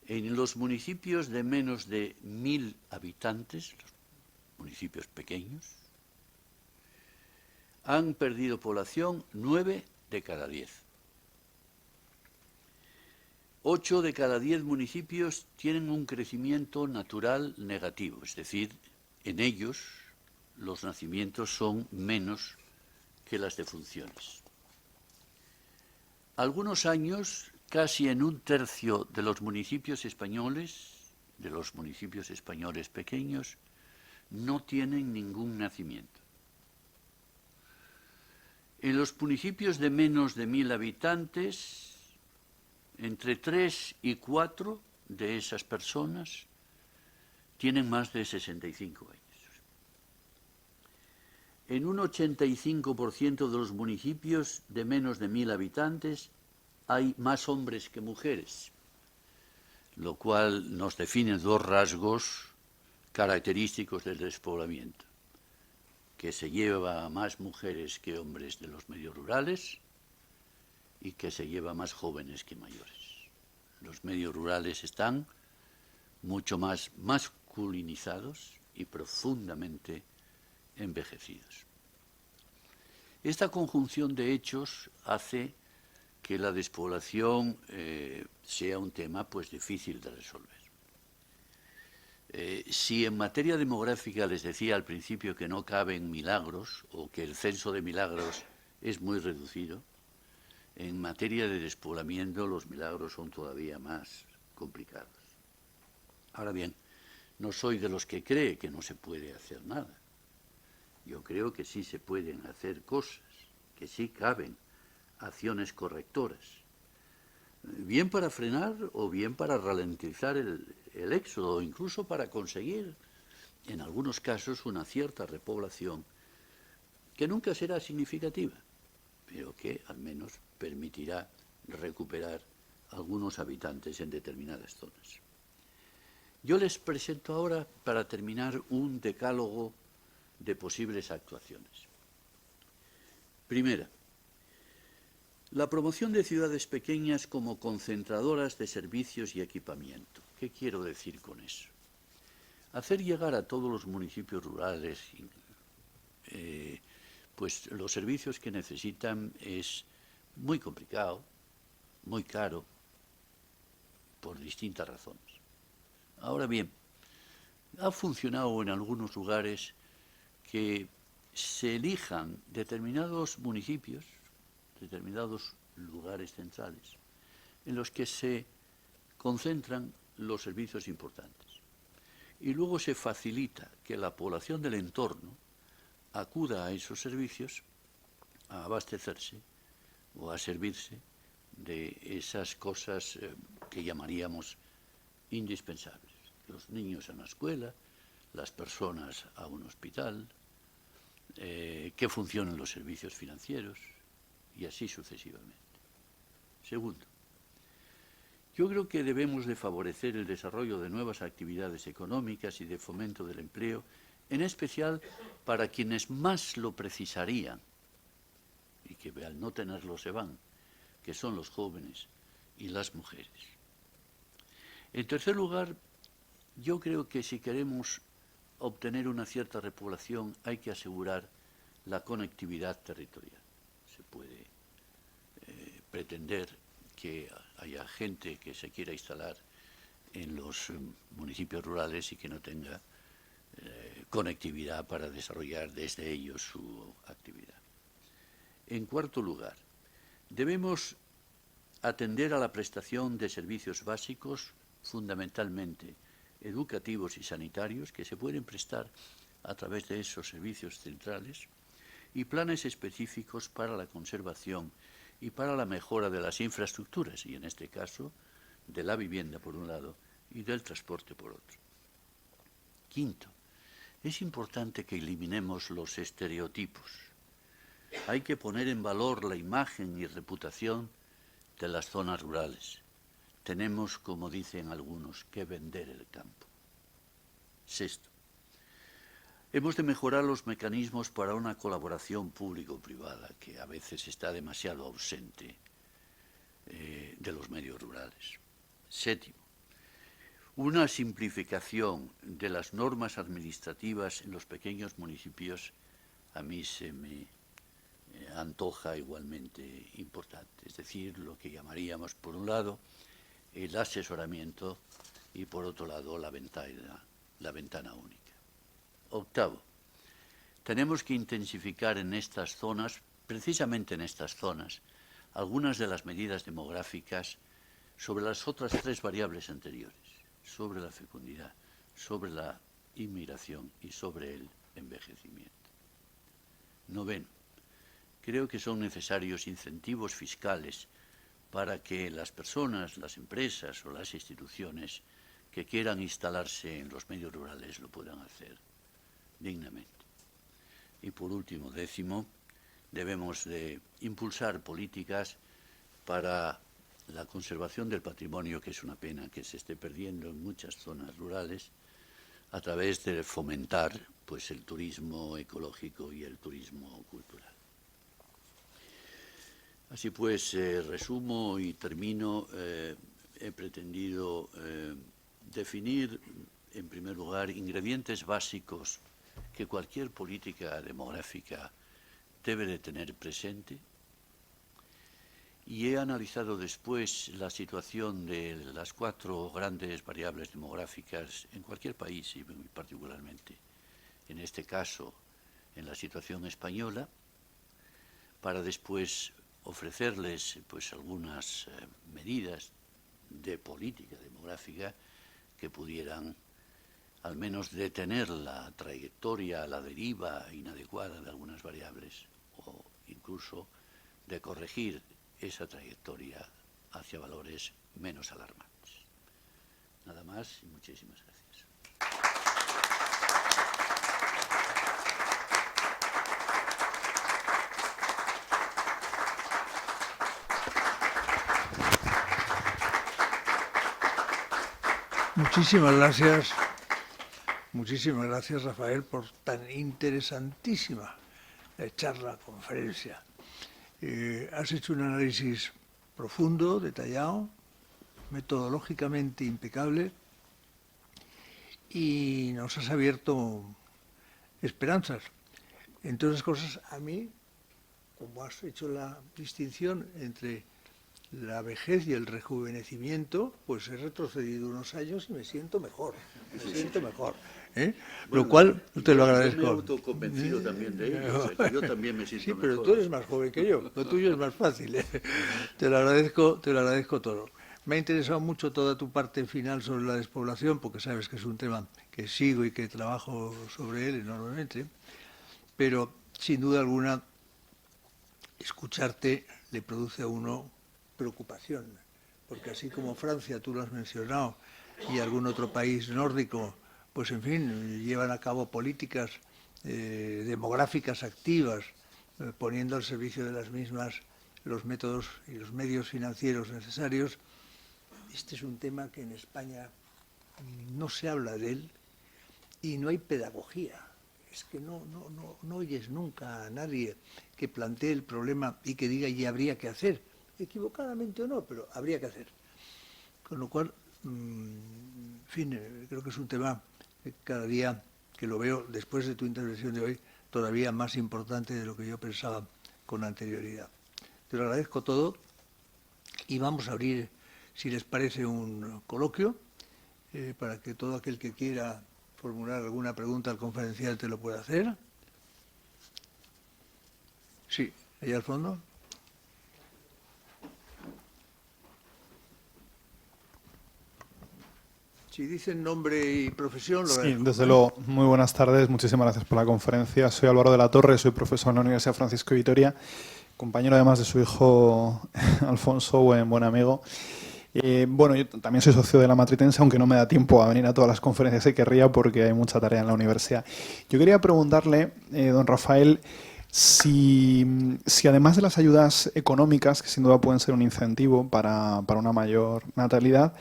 Speaker 2: En los municipios de menos de 1.000 habitantes, los municipios pequeños, han perdido población 9 de cada 10. 8 de cada 10 municipios tienen un crecimiento natural negativo, es decir, en ellos los nacimientos son menos que las defunciones. Algunos años, casi en un tercio de los municipios españoles, pequeños, no tienen ningún nacimiento. En los municipios de menos de 1.000 habitantes, entre 3 y 4 de esas personas tienen más de 65 años. En un 85% de los municipios de menos de 1000 habitantes hay más hombres que mujeres, lo cual nos define dos rasgos característicos del despoblamiento, que se lleva a más mujeres que hombres de los medios rurales y que se lleva más jóvenes que mayores. Los medios rurales están mucho más masculinizados y profundamente envejecidos. Esta conjunción de hechos hace que la despoblación sea un tema pues difícil de resolver. Si en materia demográfica les decía al principio que no caben milagros o que el censo de milagros es muy reducido, en materia de despoblamiento los milagros son todavía más complicados. Ahora bien, no soy de los que cree que no se puede hacer nada. Yo creo que sí se pueden hacer cosas, que sí caben acciones correctoras, bien para frenar o bien para ralentizar el éxodo, o incluso para conseguir, en algunos casos, una cierta repoblación que nunca será significativa, pero que al menos permitirá recuperar algunos habitantes en determinadas zonas. Yo les presento ahora, para terminar, un decálogo de posibles actuaciones. Primera, la promoción de ciudades pequeñas como concentradoras de servicios y equipamiento. ¿Qué quiero decir con eso? Hacer llegar a todos los municipios rurales pues los servicios que necesitan es muy complicado, muy caro, por distintas razones. Ahora bien, ha funcionado en algunos lugares que se elijan determinados municipios, determinados lugares centrales, en los que se concentran los servicios importantes. Y luego se facilita que la población del entorno acuda a esos servicios a abastecerse o a servirse de esas cosas que llamaríamos indispensables. Los niños a una escuela, las personas a un hospital, que funcionen los servicios financieros y así sucesivamente. Segundo, yo creo que debemos de favorecer el desarrollo de nuevas actividades económicas y de fomento del empleo, en especial para quienes más lo precisarían y que al no tenerlo se van, que son los jóvenes y las mujeres. En tercer lugar, yo creo que si queremos obtener una cierta repoblación hay que asegurar la conectividad territorial. Se puede pretender que haya gente que se quiera instalar en los municipios rurales y que no tenga conectividad para desarrollar desde ellos su actividad. En cuarto lugar, debemos atender a la prestación de servicios básicos, fundamentalmente educativos y sanitarios, que se pueden prestar a través de esos servicios centrales, y planes específicos para la conservación y para la mejora de las infraestructuras, y en este caso de la vivienda por un lado y del transporte por otro. Quinto, es importante que eliminemos los estereotipos. Hay que poner en valor la imagen y reputación de las zonas rurales. Tenemos, como dicen algunos, que vender el campo. Sexto, hemos de mejorar los mecanismos para una colaboración público-privada, que a veces está demasiado ausente de los medios rurales. Séptimo, una simplificación de las normas administrativas en los pequeños municipios a mí se me antoja igualmente importante. Es decir, lo que llamaríamos, por un lado, el asesoramiento y, por otro lado, la ventana única. Octavo, tenemos que intensificar en estas zonas, precisamente en estas zonas, algunas de las medidas demográficas sobre las otras tres variables anteriores, sobre la fecundidad, sobre la inmigración y sobre el envejecimiento. Noveno, creo que son necesarios incentivos fiscales para que las personas, las empresas o las instituciones que quieran instalarse en los medios rurales lo puedan hacer dignamente. Y por último, 10º, debemos de impulsar políticas para la conservación del patrimonio, que es una pena que se esté perdiendo en muchas zonas rurales, a través de fomentar pues el turismo ecológico y el turismo cultural. Así pues, resumo y termino. He pretendido definir, en primer lugar, ingredientes básicos que cualquier política demográfica debe de tener presente, y he analizado después la situación de las 4 grandes variables demográficas en cualquier país, y particularmente en este caso en la situación española, para después ofrecerles pues algunas medidas de política demográfica que pudieran al menos detener la trayectoria, la deriva inadecuada de algunas variables, o incluso de corregir esa trayectoria hacia valores menos alarmantes. Nada más y muchísimas gracias.
Speaker 1: Muchísimas gracias, Rafael, por tan interesantísima charla, conferencia. Has hecho un análisis profundo, detallado, metodológicamente impecable, y nos has abierto esperanzas. Entre otras cosas, a mí, como has hecho la distinción entre la vejez y el rejuvenecimiento, pues he retrocedido unos años y me siento mejor. Bueno, lo cual te lo agradezco.
Speaker 2: Yo me he autoconvencido también de ello, o sea, que yo también me siento mejor.
Speaker 1: Sí, pero tú eres más joven que yo, lo tuyo es más fácil. Te lo agradezco todo. Me ha interesado mucho toda tu parte final sobre la despoblación, porque sabes que es un tema que sigo y que trabajo sobre él enormemente, pero sin duda alguna escucharte le produce a uno preocupación, porque así como Francia, tú lo has mencionado, y algún otro país nórdico, pues en fin, llevan a cabo políticas demográficas activas, poniendo al servicio de las mismas los métodos y los medios financieros necesarios. Este es un tema que en España no se habla de él y no hay pedagogía. Es que no oyes nunca a nadie que plantee el problema y que diga y habría que hacer, equivocadamente o no, pero habría que hacer. Con lo cual, en fin, creo que es un tema que cada día que lo veo, después de tu intervención de hoy, todavía más importante de lo que yo pensaba con anterioridad. Te lo agradezco todo y vamos a abrir, si les parece, un coloquio para que todo aquel que quiera formular alguna pregunta al conferencial te lo pueda hacer. Sí, allá al fondo. Si dicen nombre y profesión, lo
Speaker 3: Sí, desde luego. Muy buenas tardes. Muchísimas gracias por la conferencia. Soy Álvaro de la Torre, soy profesor en la Universidad Francisco de Vitoria, compañero además de su hijo Alfonso, buen amigo. Bueno, yo también soy socio de la Matritense, aunque no me da tiempo a venir a todas las conferencias que querría porque hay mucha tarea en la universidad. Yo quería preguntarle, don Rafael, si además de las ayudas económicas, que sin duda pueden ser un incentivo para una mayor natalidad,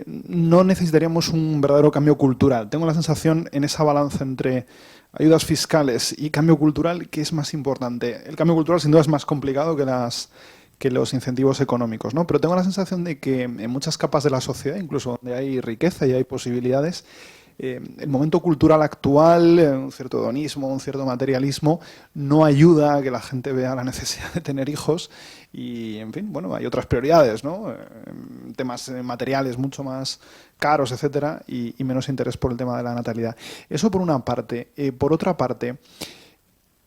Speaker 3: no necesitaríamos un verdadero cambio cultural. Tengo la sensación en esa balanza entre ayudas fiscales y cambio cultural, que es más importante. El cambio cultural sin duda es más complicado que los incentivos económicos, ¿no? Pero tengo la sensación de que en muchas capas de la sociedad, incluso donde hay riqueza y hay posibilidades, el momento cultural actual, un cierto hedonismo, un cierto materialismo, no ayuda a que la gente vea la necesidad de tener hijos y, en fin, bueno, hay otras prioridades, ¿no? Temas materiales mucho más caros, etcétera, y menos interés por el tema de la natalidad. Eso por una parte. Por otra parte,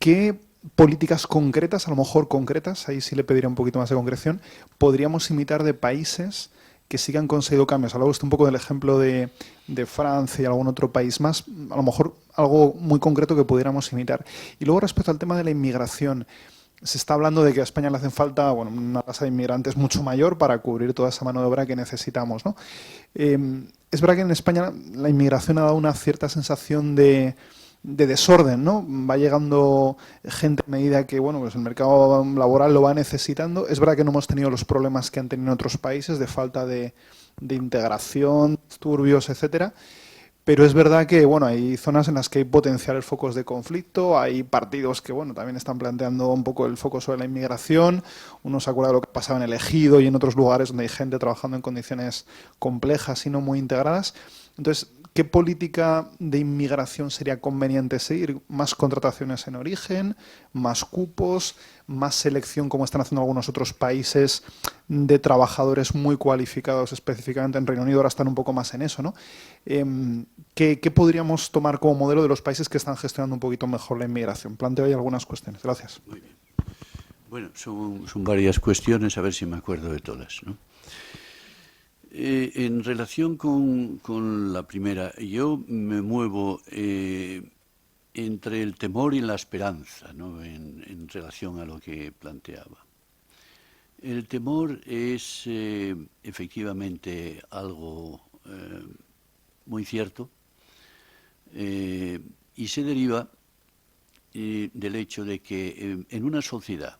Speaker 3: ¿qué políticas concretas, a lo mejor concretas, ahí sí le pediría un poquito más de concreción, podríamos imitar de países que sí que han conseguido cambios? Hablaba usted un poco del ejemplo de Francia y algún otro país más, a lo mejor algo muy concreto que pudiéramos imitar. Y luego respecto al tema de la inmigración, se está hablando de que a España le hacen falta una tasa de inmigrantes mucho mayor para cubrir toda esa mano de obra que necesitamos, ¿no? Es verdad que en España la inmigración ha dado una cierta sensación de desorden, ¿no? Va llegando gente a medida que, bueno, pues el mercado laboral lo va necesitando. Es verdad que no hemos tenido los problemas que han tenido en otros países de falta de integración, disturbios, etcétera. Pero es verdad que, bueno, hay zonas en las que hay potenciales focos de conflicto, hay partidos que, bueno, también están planteando un poco el foco sobre la inmigración. Uno se acuerda de lo que pasaba en el Ejido y en otros lugares donde hay gente trabajando en condiciones complejas y no muy integradas. Entonces, ¿qué política de inmigración sería conveniente seguir? ¿Más contrataciones en origen? ¿Más cupos? ¿Más selección, como están haciendo algunos otros países, de trabajadores muy cualificados, específicamente en Reino Unido? Ahora están un poco más en eso, ¿no? ¿Qué podríamos tomar como modelo de los países que están gestionando un poquito mejor la inmigración? Planteo ahí algunas cuestiones. Gracias.
Speaker 2: Muy bien. Bueno, son varias cuestiones, a ver si me acuerdo de todas, ¿no? En relación con la primera, yo me muevo entre el temor y la esperanza, ¿no? En relación a lo que planteaba. El temor es efectivamente algo muy cierto y se deriva del hecho de que en una sociedad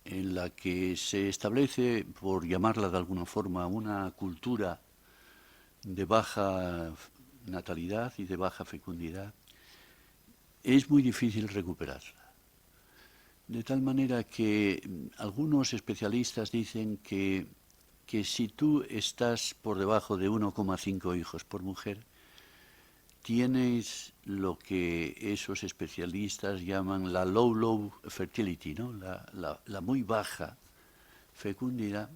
Speaker 2: en la que se establece, por llamarla de alguna forma, una cultura de baja natalidad y de baja fecundidad, es muy difícil recuperarla. De tal manera que algunos especialistas dicen que si tú estás por debajo de 1,5 hijos por mujer, tienes lo que esos especialistas llaman la low fertility, ¿no? la muy baja fecundidad,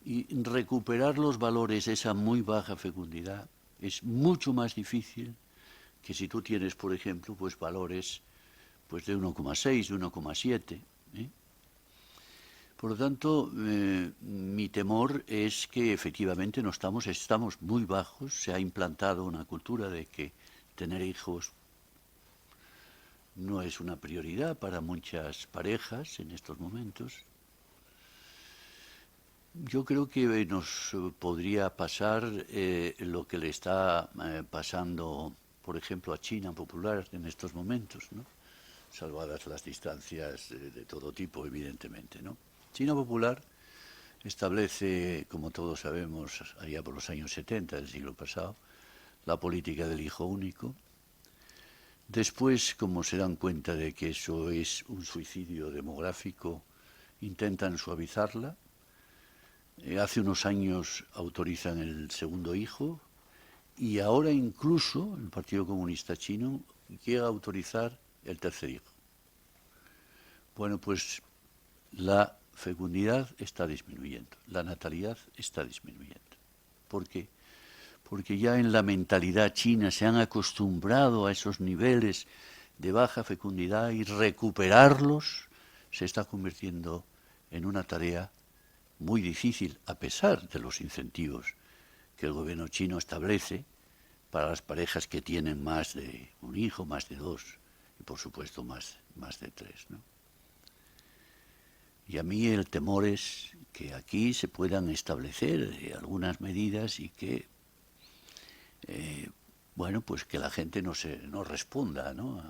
Speaker 2: y recuperar los valores de esa muy baja fecundidad es mucho más difícil que si tú tienes, por ejemplo, pues valores pues de 1,6, de 1,7. Por lo tanto, mi temor es que efectivamente estamos muy bajos. Se ha implantado una cultura de que tener hijos no es una prioridad para muchas parejas en estos momentos. Yo creo que nos podría pasar lo que le está pasando, por ejemplo, a China popular en estos momentos, ¿no? Salvadas las distancias de todo tipo, evidentemente, ¿no? China popular establece, como todos sabemos, allá por los años 70 del siglo pasado, la política del hijo único. Después, como se dan cuenta de que eso es un suicidio demográfico, intentan suavizarla. Hace unos años autorizan el segundo hijo y ahora incluso el Partido Comunista Chino quiere autorizar el tercer hijo. Bueno, pues la fecundidad está disminuyendo, la natalidad está disminuyendo. ¿Por qué? Porque ya en la mentalidad china se han acostumbrado a esos niveles de baja fecundidad y recuperarlos se está convirtiendo en una tarea muy difícil, a pesar de los incentivos que el gobierno chino establece para las parejas que tienen más de un hijo, más de dos, y por supuesto más de tres, ¿no? Y a mí el temor es que aquí se puedan establecer algunas medidas y que, bueno, pues que la gente no responda, ¿no?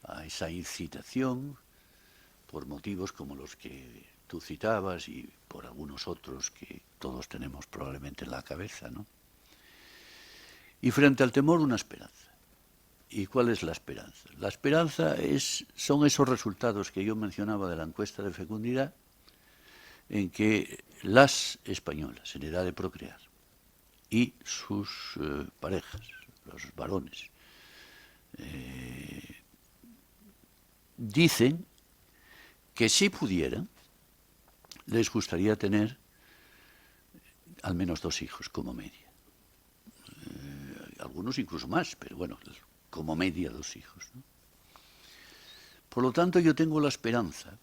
Speaker 2: a esa incitación por motivos como los que tú citabas y por algunos otros que todos tenemos probablemente en la cabeza, ¿no? Y frente al temor, una esperanza. ¿Y cuál es la esperanza? La esperanza son esos resultados que yo mencionaba de la encuesta de fecundidad, en que las españolas en edad de procrear y sus parejas, los varones, dicen que si pudieran, les gustaría tener al menos 2 hijos como media. Algunos incluso más, pero bueno, como media 2 hijos, ¿no? Por lo tanto, yo tengo la esperanza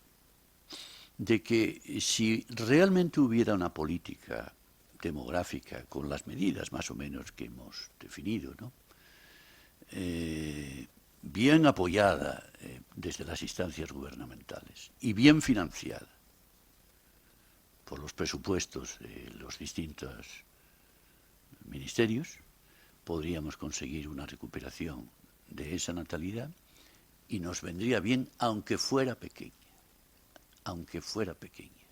Speaker 2: de que si realmente hubiera una política demográfica con las medidas más o menos que hemos definido, ¿no? Bien apoyada desde las instancias gubernamentales y bien financiada por los presupuestos de los distintos ministerios, podríamos conseguir una recuperación de esa natalidad y nos vendría bien aunque fuera pequeña, aunque fuera pequeña,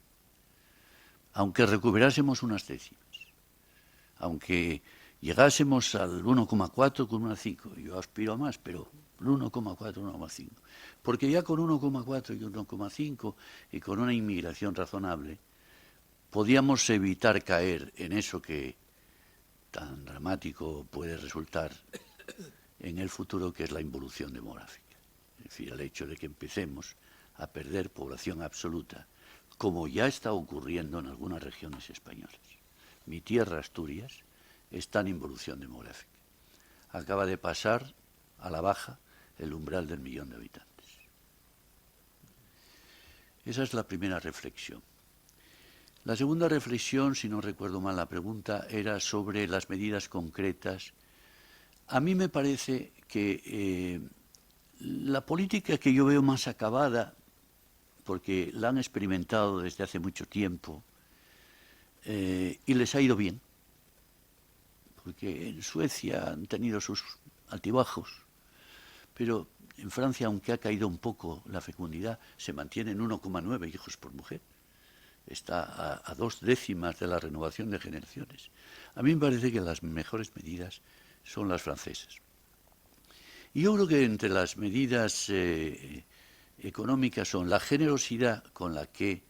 Speaker 2: aunque recuperásemos unas décimas, aunque llegásemos al 1,4 con 1,5, yo aspiro a más, pero el 1,4, 1,5, porque ya con 1,4 y 1,5 y con una inmigración razonable, podíamos evitar caer en eso que tan dramático puede resultar en el futuro, que es la involución demográfica. Es decir, el hecho de que empecemos a perder población absoluta, como ya está ocurriendo en algunas regiones españolas. Mi tierra, Asturias, está en involución demográfica. Acaba de pasar a la baja el umbral del 1.000.000 de habitantes. Esa es la primera reflexión. La segunda reflexión, si no recuerdo mal la pregunta, era sobre las medidas concretas. A mí me parece que la política que yo veo más acabada, porque la han experimentado desde hace mucho tiempo y les ha ido bien, porque en Suecia han tenido sus altibajos, pero en Francia, aunque ha caído un poco la fecundidad, se mantiene en 1,9 hijos por mujer. Está a 2 décimas de la renovación de generaciones. A mí me parece que las mejores medidas son las francesas. Y yo creo que entre las medidas económicas son la generosidad con la que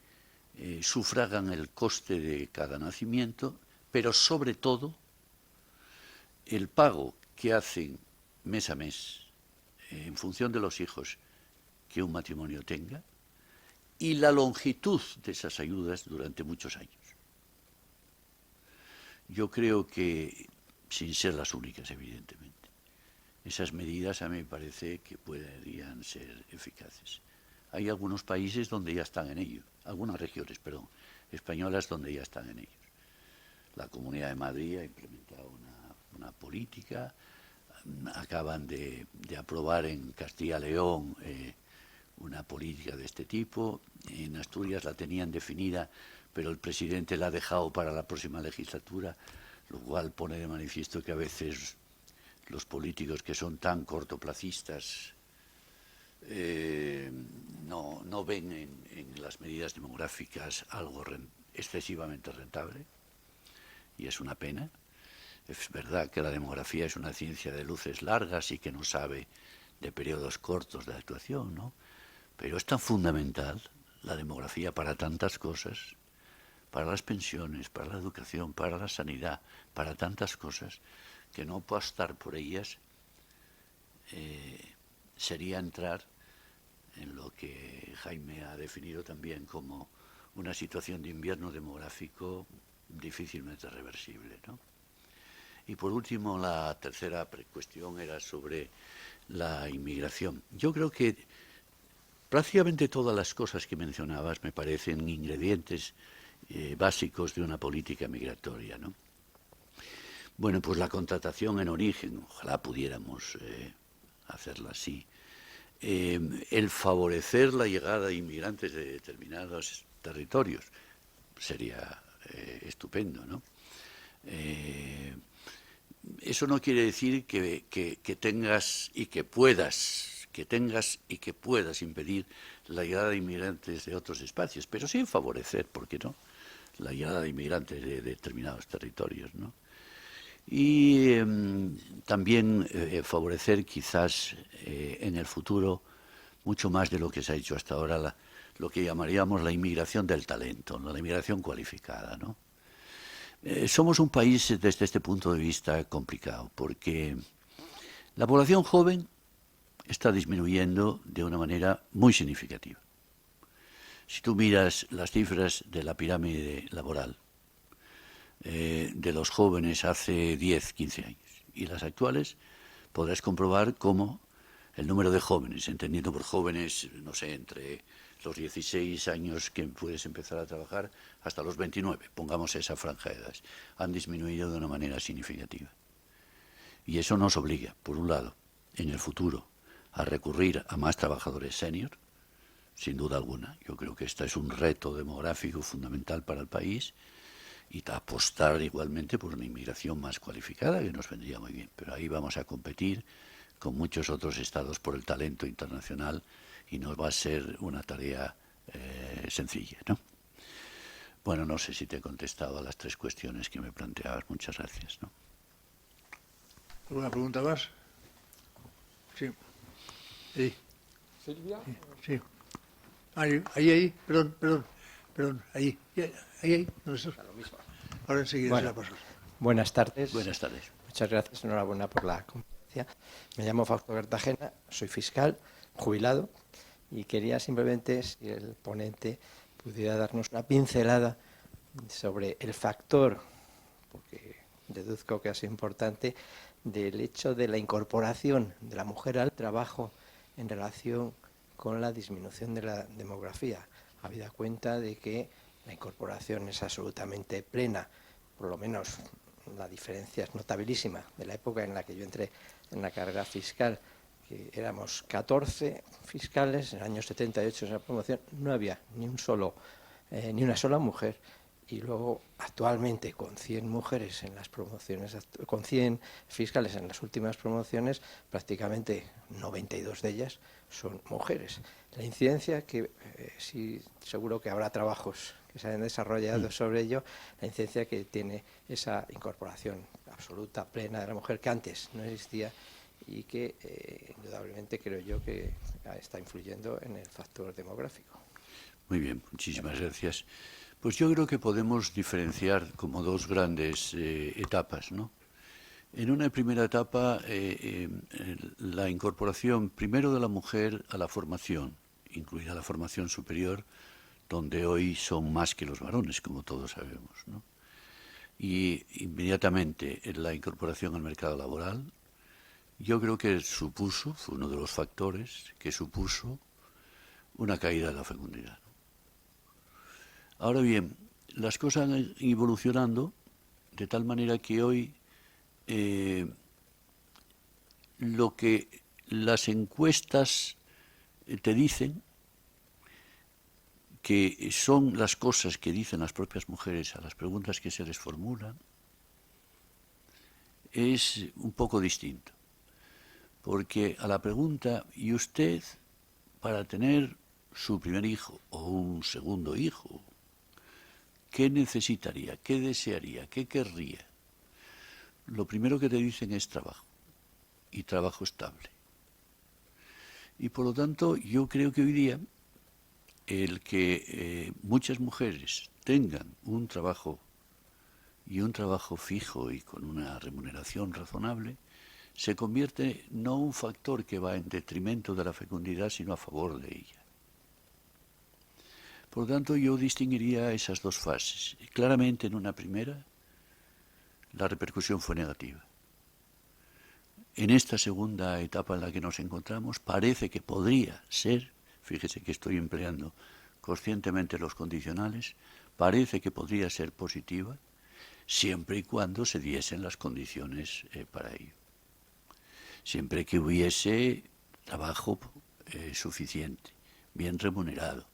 Speaker 2: sufragan el coste de cada nacimiento, pero sobre todo el pago que hacen mes a mes en función de los hijos que un matrimonio tenga y la longitud de esas ayudas durante muchos años. Yo creo que, sin ser las únicas, evidentemente, esas medidas a mí me parece que podrían ser eficaces. Hay algunos países donde ya están en ello, algunas regiones, perdón, españolas donde ya están en ello. La Comunidad de Madrid ha implementado una política, acaban de aprobar en Castilla y León una política de este tipo. En Asturias la tenían definida, pero el presidente la ha dejado para la próxima legislatura, lo cual pone de manifiesto que a veces los políticos que son tan cortoplacistas no ven en las medidas demográficas algo excesivamente rentable, y es una pena. Es verdad que la demografía es una ciencia de luces largas y que no sabe de periodos cortos de actuación, ¿no? Pero es tan fundamental la demografía para tantas cosas, para las pensiones, para la educación, para la sanidad, para tantas cosas, que no apostar por ellas sería entrar en lo que Jaime ha definido también como una situación de invierno demográfico difícilmente reversible, ¿no? Y por último, la tercera cuestión era sobre la inmigración. Yo creo que prácticamente todas las cosas que mencionabas me parecen ingredientes básicos de una política migratoria, ¿no? Bueno, pues la contratación en origen, ojalá pudiéramos hacerla así. El favorecer la llegada de inmigrantes de determinados territorios sería estupendo, ¿no? Eso no quiere decir que tengas y que puedas impedir la llegada de inmigrantes de otros espacios, pero sí favorecer, ¿por qué no?, la llegada de inmigrantes de determinados territorios, ¿no? Y también favorecer quizás en el futuro mucho más de lo que se ha hecho hasta ahora, lo que llamaríamos la inmigración del talento, ¿no?, la inmigración cualificada, ¿no? Somos un país desde este punto de vista complicado, porque la población joven está disminuyendo de una manera muy significativa. Si tú miras las cifras de la pirámide laboral de los jóvenes hace 10, 15 años y las actuales, podrás comprobar cómo el número de jóvenes, entendiendo por jóvenes, no sé, entre los 16 años que puedes empezar a trabajar hasta los 29, pongamos esa franja de edades, han disminuido de una manera significativa. Y eso nos obliga, por un lado, en el futuro, a recurrir a más trabajadores senior, sin duda alguna. Yo creo que este es un reto demográfico fundamental para el país, y a apostar igualmente por una inmigración más cualificada, que nos vendría muy bien. Pero ahí vamos a competir con muchos otros estados por el talento internacional y no va a ser una tarea sencilla, ¿no? Bueno, no sé si te he contestado a las 3 cuestiones que me planteabas. Muchas gracias, ¿no?
Speaker 1: ¿Alguna pregunta más? Sí. Sí.
Speaker 4: Silvia.
Speaker 1: Sí. Ahí. Perdón. Ahí. No, eso.
Speaker 4: Lo mismo.
Speaker 1: Ahora enseguida
Speaker 4: Bueno,
Speaker 1: se la paso.
Speaker 4: Buenas tardes.
Speaker 2: Buenas tardes.
Speaker 4: Muchas gracias, enhorabuena por la conferencia. Me llamo Fausto Cartagena, soy fiscal, jubilado, y quería simplemente, si el ponente pudiera darnos una pincelada sobre el factor, porque deduzco que es importante, del hecho de la incorporación de la mujer al trabajo en relación con la disminución de la demografía, habida cuenta de que la incorporación es absolutamente plena, por lo menos la diferencia es notabilísima de la época en la que yo entré en la carrera fiscal, que éramos 14 fiscales, en el año 78 en la promoción no había ni una sola mujer, y luego actualmente con 100 mujeres en las promociones, con 100 fiscales en las últimas promociones, prácticamente 92 de ellas son mujeres. La incidencia que sí, seguro que habrá trabajos que se han desarrollado sobre ello, la incidencia que tiene esa incorporación absoluta, plena de la mujer, que antes no existía y que indudablemente creo yo que está influyendo en el factor demográfico.
Speaker 2: Muy bien, muchísimas gracias. Pues yo creo que podemos diferenciar como 2 grandes etapas, ¿no? En una primera etapa, la incorporación primero de la mujer a la formación, incluida la formación superior, donde hoy son más que los varones, como todos sabemos, ¿no? Y inmediatamente la incorporación al mercado laboral, yo creo que fue uno de los factores que supuso una caída de la fecundidad. Ahora bien, las cosas han ido evolucionando de tal manera que hoy lo que las encuestas te dicen, que son las cosas que dicen las propias mujeres a las preguntas que se les formulan, es un poco distinto. Porque a la pregunta, ¿y usted para tener su primer hijo o un segundo hijo, qué necesitaría, qué desearía, qué querría? Lo primero que te dicen es trabajo, y trabajo estable. Y por lo tanto, yo creo que hoy día el que muchas mujeres tengan un trabajo y un trabajo fijo y con una remuneración razonable, se convierte no un factor que va en detrimento de la fecundidad, sino a favor de ella. Por lo tanto, yo distinguiría esas 2 fases. Claramente, en una primera, la repercusión fue negativa. En esta segunda etapa en la que nos encontramos, parece que podría ser, fíjese que estoy empleando conscientemente los condicionales, parece que podría ser positiva, siempre y cuando se diesen las condiciones para ello. Siempre que hubiese trabajo suficiente, bien remunerado,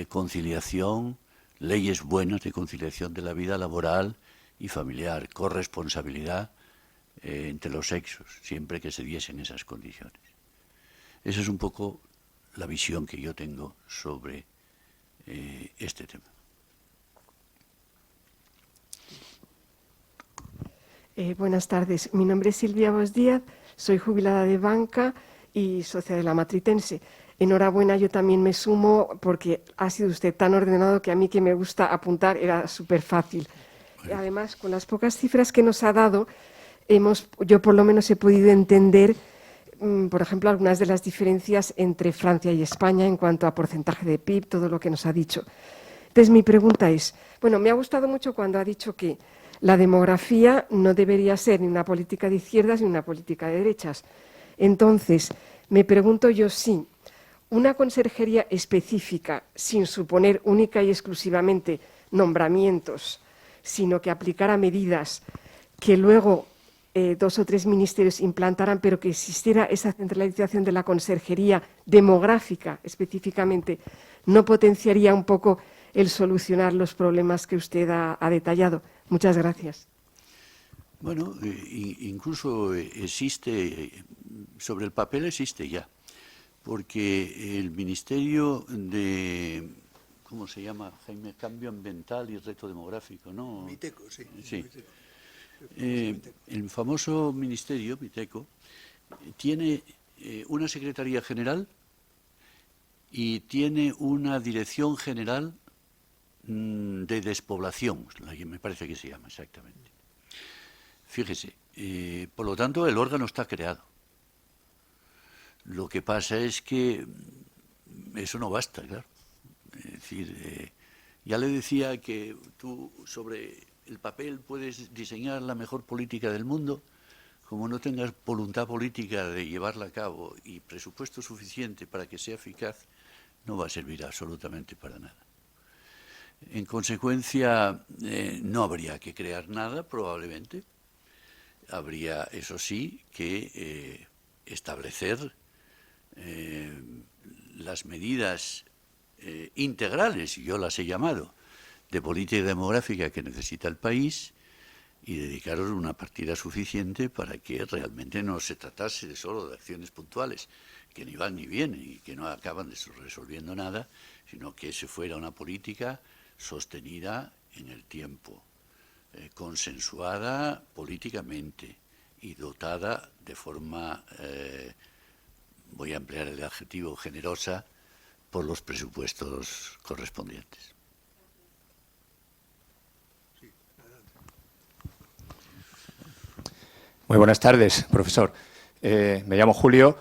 Speaker 2: conciliación, leyes buenas de conciliación de la vida laboral y familiar, corresponsabilidad entre los sexos, siempre que se diesen esas condiciones. Esa es un poco la visión que yo tengo sobre este tema.
Speaker 5: Buenas tardes, mi nombre es Silvia Bos Díaz, soy jubilada de banca y socia de la Matritense. Enhorabuena, yo también me sumo porque ha sido usted tan ordenado que a mí, que me gusta apuntar, era súper fácil. Además, con las pocas cifras que nos ha dado, yo por lo menos he podido entender, por ejemplo, algunas de las diferencias entre Francia y España en cuanto a porcentaje de PIB, todo lo que nos ha dicho. Entonces, mi pregunta es, bueno, me ha gustado mucho cuando ha dicho que la demografía no debería ser ni una política de izquierdas ni una política de derechas. Entonces, me pregunto yo si una conserjería específica, sin suponer única y exclusivamente nombramientos, sino que aplicara medidas que luego 2 o 3 ministerios implantaran, pero que existiera esa centralización de la conserjería demográfica específicamente, ¿no potenciaría un poco el solucionar los problemas que usted ha detallado? Muchas gracias.
Speaker 2: Bueno, incluso existe, sobre el papel existe ya, porque el Ministerio de, ¿cómo se llama, Jaime? Cambio ambiental y reto demográfico, ¿no?
Speaker 1: Miteco, sí.
Speaker 2: Sí.
Speaker 1: Miteco.
Speaker 2: El famoso ministerio, Miteco, tiene una Secretaría General y tiene una Dirección General de Despoblación, la que me parece que se llama exactamente. Fíjese, por lo tanto el órgano está creado. Lo que pasa es que eso no basta, claro. Es decir, ya le decía que tú sobre el papel puedes diseñar la mejor política del mundo, como no tengas voluntad política de llevarla a cabo y presupuesto suficiente para que sea eficaz, no va a servir absolutamente para nada. En consecuencia, no habría que crear nada, probablemente. Habría, eso sí, que establecer las medidas integrales, yo las he llamado, de política demográfica que necesita el país y dedicaros una partida suficiente para que realmente no se tratase de solo de acciones puntuales, que ni van ni vienen y que no acaban resolviendo nada, sino que se fuera una política sostenida en el tiempo, consensuada políticamente y dotada de forma, voy a emplear el adjetivo generosa, por los presupuestos correspondientes.
Speaker 6: Muy buenas tardes, profesor. Me llamo Julio,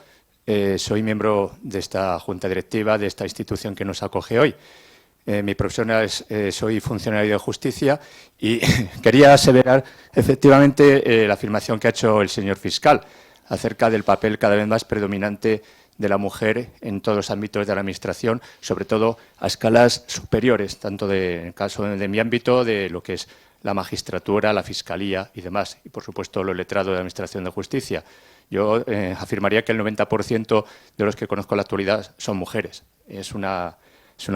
Speaker 6: soy miembro de esta junta directiva, de esta institución que nos acoge hoy. Mi profesión es, soy funcionario de justicia y quería aseverar efectivamente la afirmación que ha hecho el señor fiscal acerca del papel cada vez más predominante de la mujer en todos los ámbitos de la administración, sobre todo a escalas superiores, tanto en el caso de mi ámbito, de lo que es la magistratura, la fiscalía y demás, y por supuesto los letrados de la Administración de Justicia. Yo afirmaría que el 90% de los que conozco en la actualidad son mujeres. Es una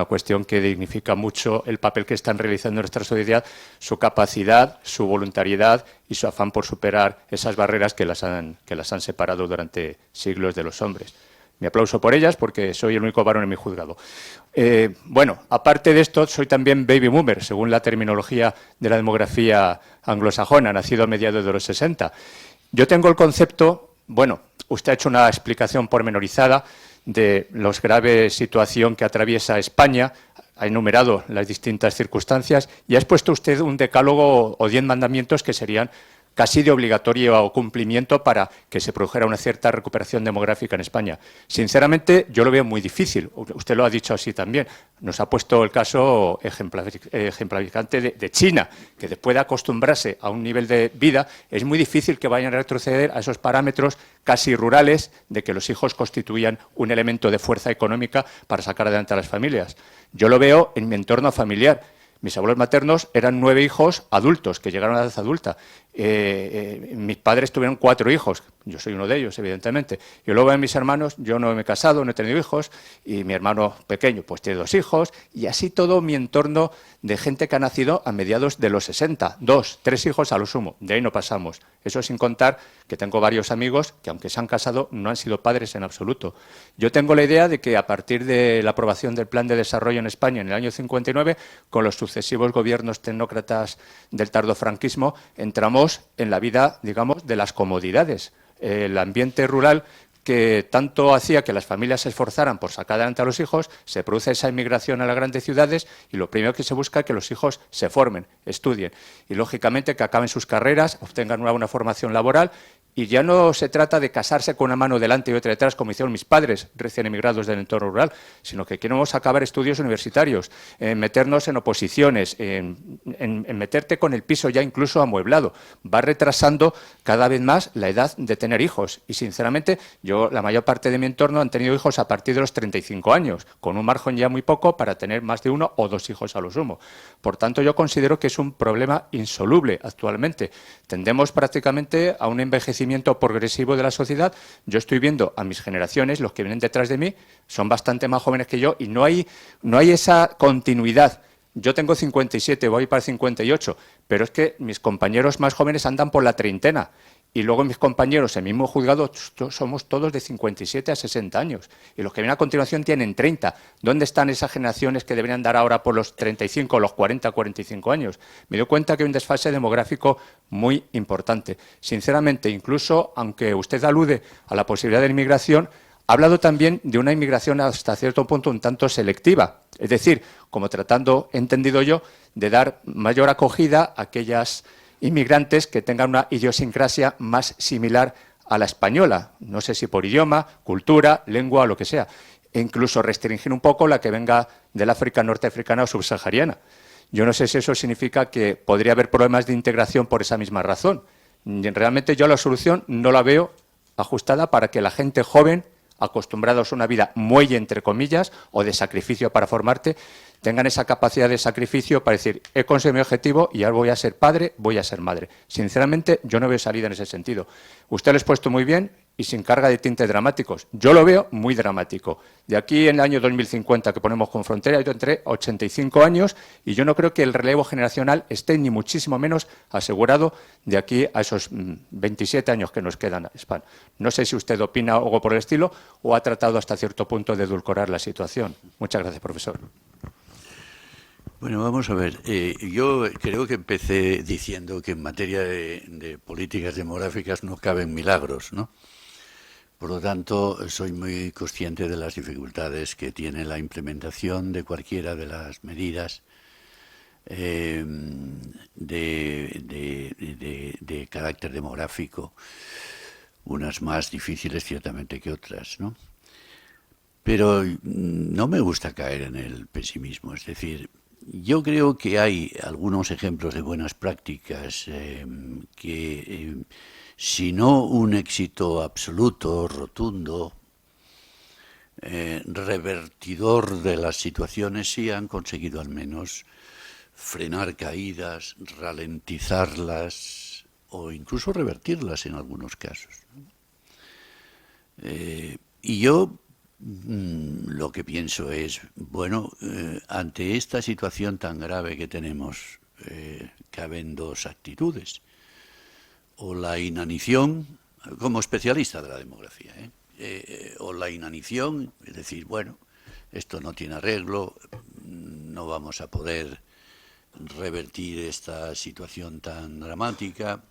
Speaker 6: cuestión que dignifica mucho el papel que están realizando en nuestra sociedad, su capacidad, su voluntariedad y su afán por superar esas barreras que las han separado durante siglos de los hombres. Mi aplauso por ellas, porque soy el único varón en mi juzgado. Bueno, aparte de esto, soy también baby boomer, según la terminología de la demografía anglosajona, nacido a mediados de los 60. Yo tengo el concepto, bueno, usted ha hecho una explicación pormenorizada de la grave situación que atraviesa España, ha enumerado las distintas circunstancias y ha expuesto usted un decálogo o 10 mandamientos que serían casi de obligatorio cumplimiento para que se produjera una cierta recuperación demográfica en España. Sinceramente, yo lo veo muy difícil. Usted lo ha dicho así también. Nos ha puesto el caso ejemplificante de China, que después de acostumbrarse a un nivel de vida, es muy difícil que vayan a retroceder a esos parámetros casi rurales de que los hijos constituían un elemento de fuerza económica para sacar adelante a las familias. Yo lo veo en mi entorno familiar. Mis abuelos maternos eran 9 hijos adultos que llegaron a la edad adulta. Mis padres tuvieron 4 hijos, yo soy uno de ellos, evidentemente. Y luego en mis hermanos, yo no me he casado, no he tenido hijos, y mi hermano pequeño pues tiene 2 hijos, y así todo mi entorno de gente que ha nacido a mediados de los 60, 2, 3 hijos a lo sumo, de ahí no pasamos. Eso sin contar que tengo varios amigos que aunque se han casado no han sido padres en absoluto. Yo tengo la idea de que a partir de la aprobación del Plan de Desarrollo en España en el año 59, con los sucesivos gobiernos tecnócratas del tardofranquismo, entramos en la vida, digamos, de las comodidades. El ambiente rural que tanto hacía que las familias se esforzaran por sacar adelante a los hijos, se produce esa inmigración a las grandes ciudades y lo primero que se busca es que los hijos se formen, estudien y, lógicamente, que acaben sus carreras, obtengan una buena formación laboral. Y ya no se trata de casarse con una mano delante y otra detrás, como hicieron mis padres recién emigrados del entorno rural, sino que queremos acabar estudios universitarios, meternos en oposiciones, en meterte con el piso ya incluso amueblado. Va retrasando cada vez más la edad de tener hijos. Y, sinceramente, la mayor parte de mi entorno han tenido hijos a partir de los 35 años, con un margen ya muy poco para tener más de 1 o 2 hijos a lo sumo. Por tanto, yo considero que es un problema insoluble actualmente. Tendemos prácticamente a un envejecimiento progresivo de la sociedad. Yo estoy viendo a mis generaciones, los que vienen detrás de mí, son bastante más jóvenes que yo y no hay esa continuidad. yo tengo 57, voy para 58, pero es que mis compañeros más jóvenes andan por la treintena. Y luego mis compañeros, el mismo juzgado, somos todos de 57 a 60 años. Y los que vienen a continuación tienen 30. ¿Dónde están esas generaciones que deberían dar ahora por los 35, los 40, 45 años? Me doy cuenta que hay un desfase demográfico muy importante. Sinceramente, incluso, aunque usted alude a la posibilidad de inmigración, ha hablado también de una inmigración hasta cierto punto un tanto selectiva. Es decir, como tratando, he entendido yo, de dar mayor acogida a aquellas inmigrantes que tengan una idiosincrasia más similar a la española, no sé si por idioma, cultura, lengua o lo que sea, e incluso restringir un poco la que venga del África norteafricana o subsahariana. Yo no sé si eso significa que podría haber problemas de integración por esa misma razón. Realmente yo la solución no la veo ajustada para que la gente joven, acostumbrados a una vida muelle, entre comillas, o de sacrificio para formarte, tengan esa capacidad de sacrificio para decir, he conseguido mi objetivo y ahora voy a ser padre, voy a ser madre. Sinceramente, yo no veo salida en ese sentido. Usted lo ha expuesto muy bien y sin carga de tintes dramáticos. Yo lo veo muy dramático. De aquí en el año 2050 que ponemos con frontera, yo tendré 85 años y yo no creo que el relevo generacional esté ni muchísimo menos asegurado de aquí a esos 27 años que nos quedan a España. No sé si usted opina algo por el estilo o ha tratado hasta cierto punto de edulcorar la situación. Muchas gracias, profesor.
Speaker 2: Bueno, vamos a ver. Yo creo que empecé diciendo que en materia de políticas demográficas no caben milagros, ¿no? Por lo tanto, soy muy consciente de las dificultades que tiene la implementación de cualquiera de las medidas de carácter demográfico, unas más difíciles ciertamente que otras, ¿no? Pero no me gusta caer en el pesimismo, es decir, yo creo que hay algunos ejemplos de buenas prácticas que, si no un éxito absoluto, rotundo, revertidor de las situaciones, sí han conseguido al menos frenar caídas, ralentizarlas o incluso revertirlas en algunos casos. Y yo lo que pienso es, bueno, ante esta situación tan grave que tenemos, caben dos actitudes. O la inanición, como especialista de la demografía, o la inanición, es decir, bueno, esto no tiene arreglo, no vamos a poder revertir esta situación tan dramática.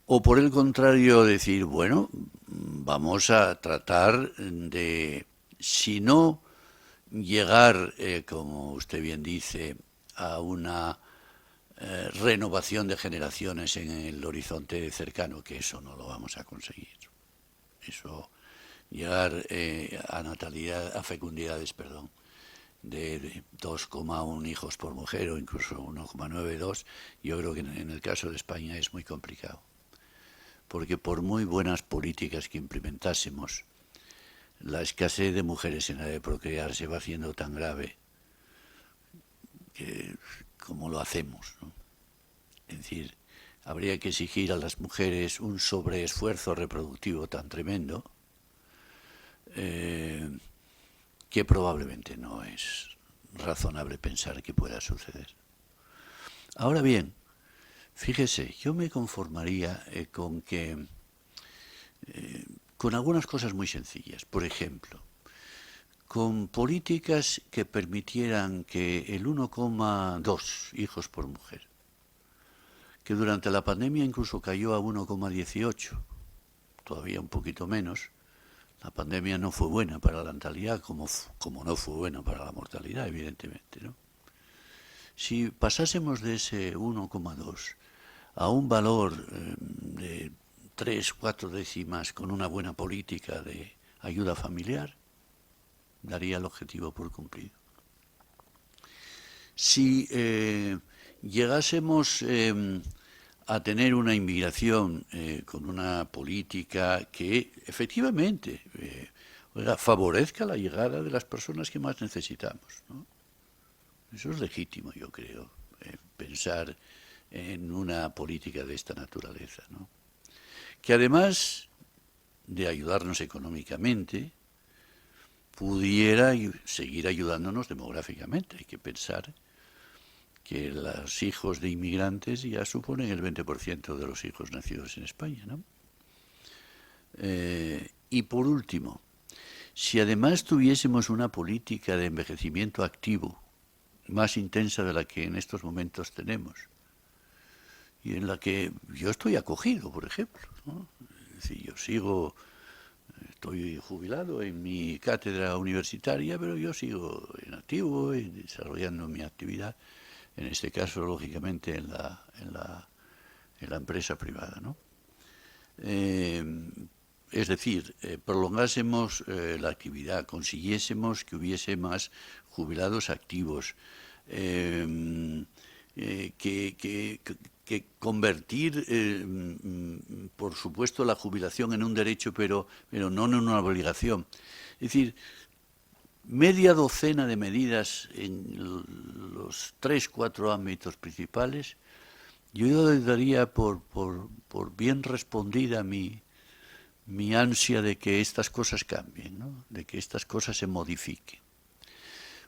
Speaker 2: O por el contrario, decir, bueno, vamos a tratar de, si no llegar, como usted bien dice, a una renovación de generaciones en el horizonte cercano, que eso no lo vamos a conseguir. Eso, llegar a natalidad, a fecundidades, perdón, de 2,1 hijos por mujer o incluso 1,92, yo creo que en el caso de España es muy complicado. Porque por muy buenas políticas que implementásemos, la escasez de mujeres en la de procrear se va haciendo tan grave que como lo hacemos, ¿no? Es decir, habría que exigir a las mujeres un sobreesfuerzo reproductivo tan tremendo que probablemente no es razonable pensar que pueda suceder. Ahora bien, fíjese, yo me conformaría con algunas cosas muy sencillas. Por ejemplo, con políticas que permitieran que el 1,2 hijos por mujer, que durante la pandemia incluso cayó a 1,18, todavía un poquito menos. La pandemia no fue buena para la natalidad, como no fue buena para la mortalidad, evidentemente, ¿no? Si pasásemos de ese 1,2 a un valor de 3, 4 décimas con una buena política de ayuda familiar, daría el objetivo por cumplido. Si llegásemos a tener una inmigración con una política que efectivamente favorezca la llegada de las personas que más necesitamos, ¿no? Eso es legítimo, yo creo, pensar en una política de esta naturaleza, ¿no? Que además de ayudarnos económicamente, pudiera seguir ayudándonos demográficamente. Hay que pensar que los hijos de inmigrantes ya suponen el 20% de los hijos nacidos en España, ¿no? Y por último, si además tuviésemos una política de envejecimiento activo más intensa de la que en estos momentos tenemos, y en la que yo estoy acogido, por ejemplo, ¿no? Es decir, estoy jubilado en mi cátedra universitaria, pero yo sigo en activo y desarrollando mi actividad, en este caso, lógicamente, en la empresa privada, ¿no? Es decir, prolongásemos la actividad, consiguiésemos que hubiese más jubilados activos, que convertir, por supuesto, la jubilación en un derecho, pero no en una obligación. Es decir, media docena de medidas en los 3-4 ámbitos principales, yo daría por bien respondida mi ansia de que estas cosas cambien, ¿no? De que estas cosas se modifiquen.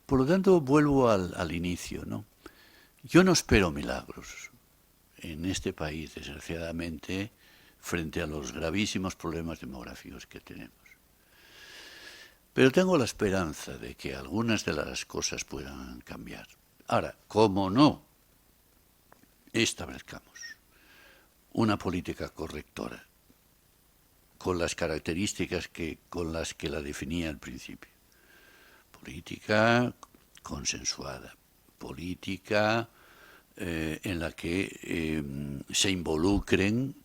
Speaker 2: Por lo tanto, vuelvo al inicio, ¿no? Yo no espero milagros en este país, desgraciadamente, frente a los gravísimos problemas demográficos que tenemos. Pero tengo la esperanza de que algunas de las cosas puedan cambiar. Ahora, ¿cómo no establezcamos una política correctora con las características con las que la definía al principio? Política consensuada, política en la que se involucren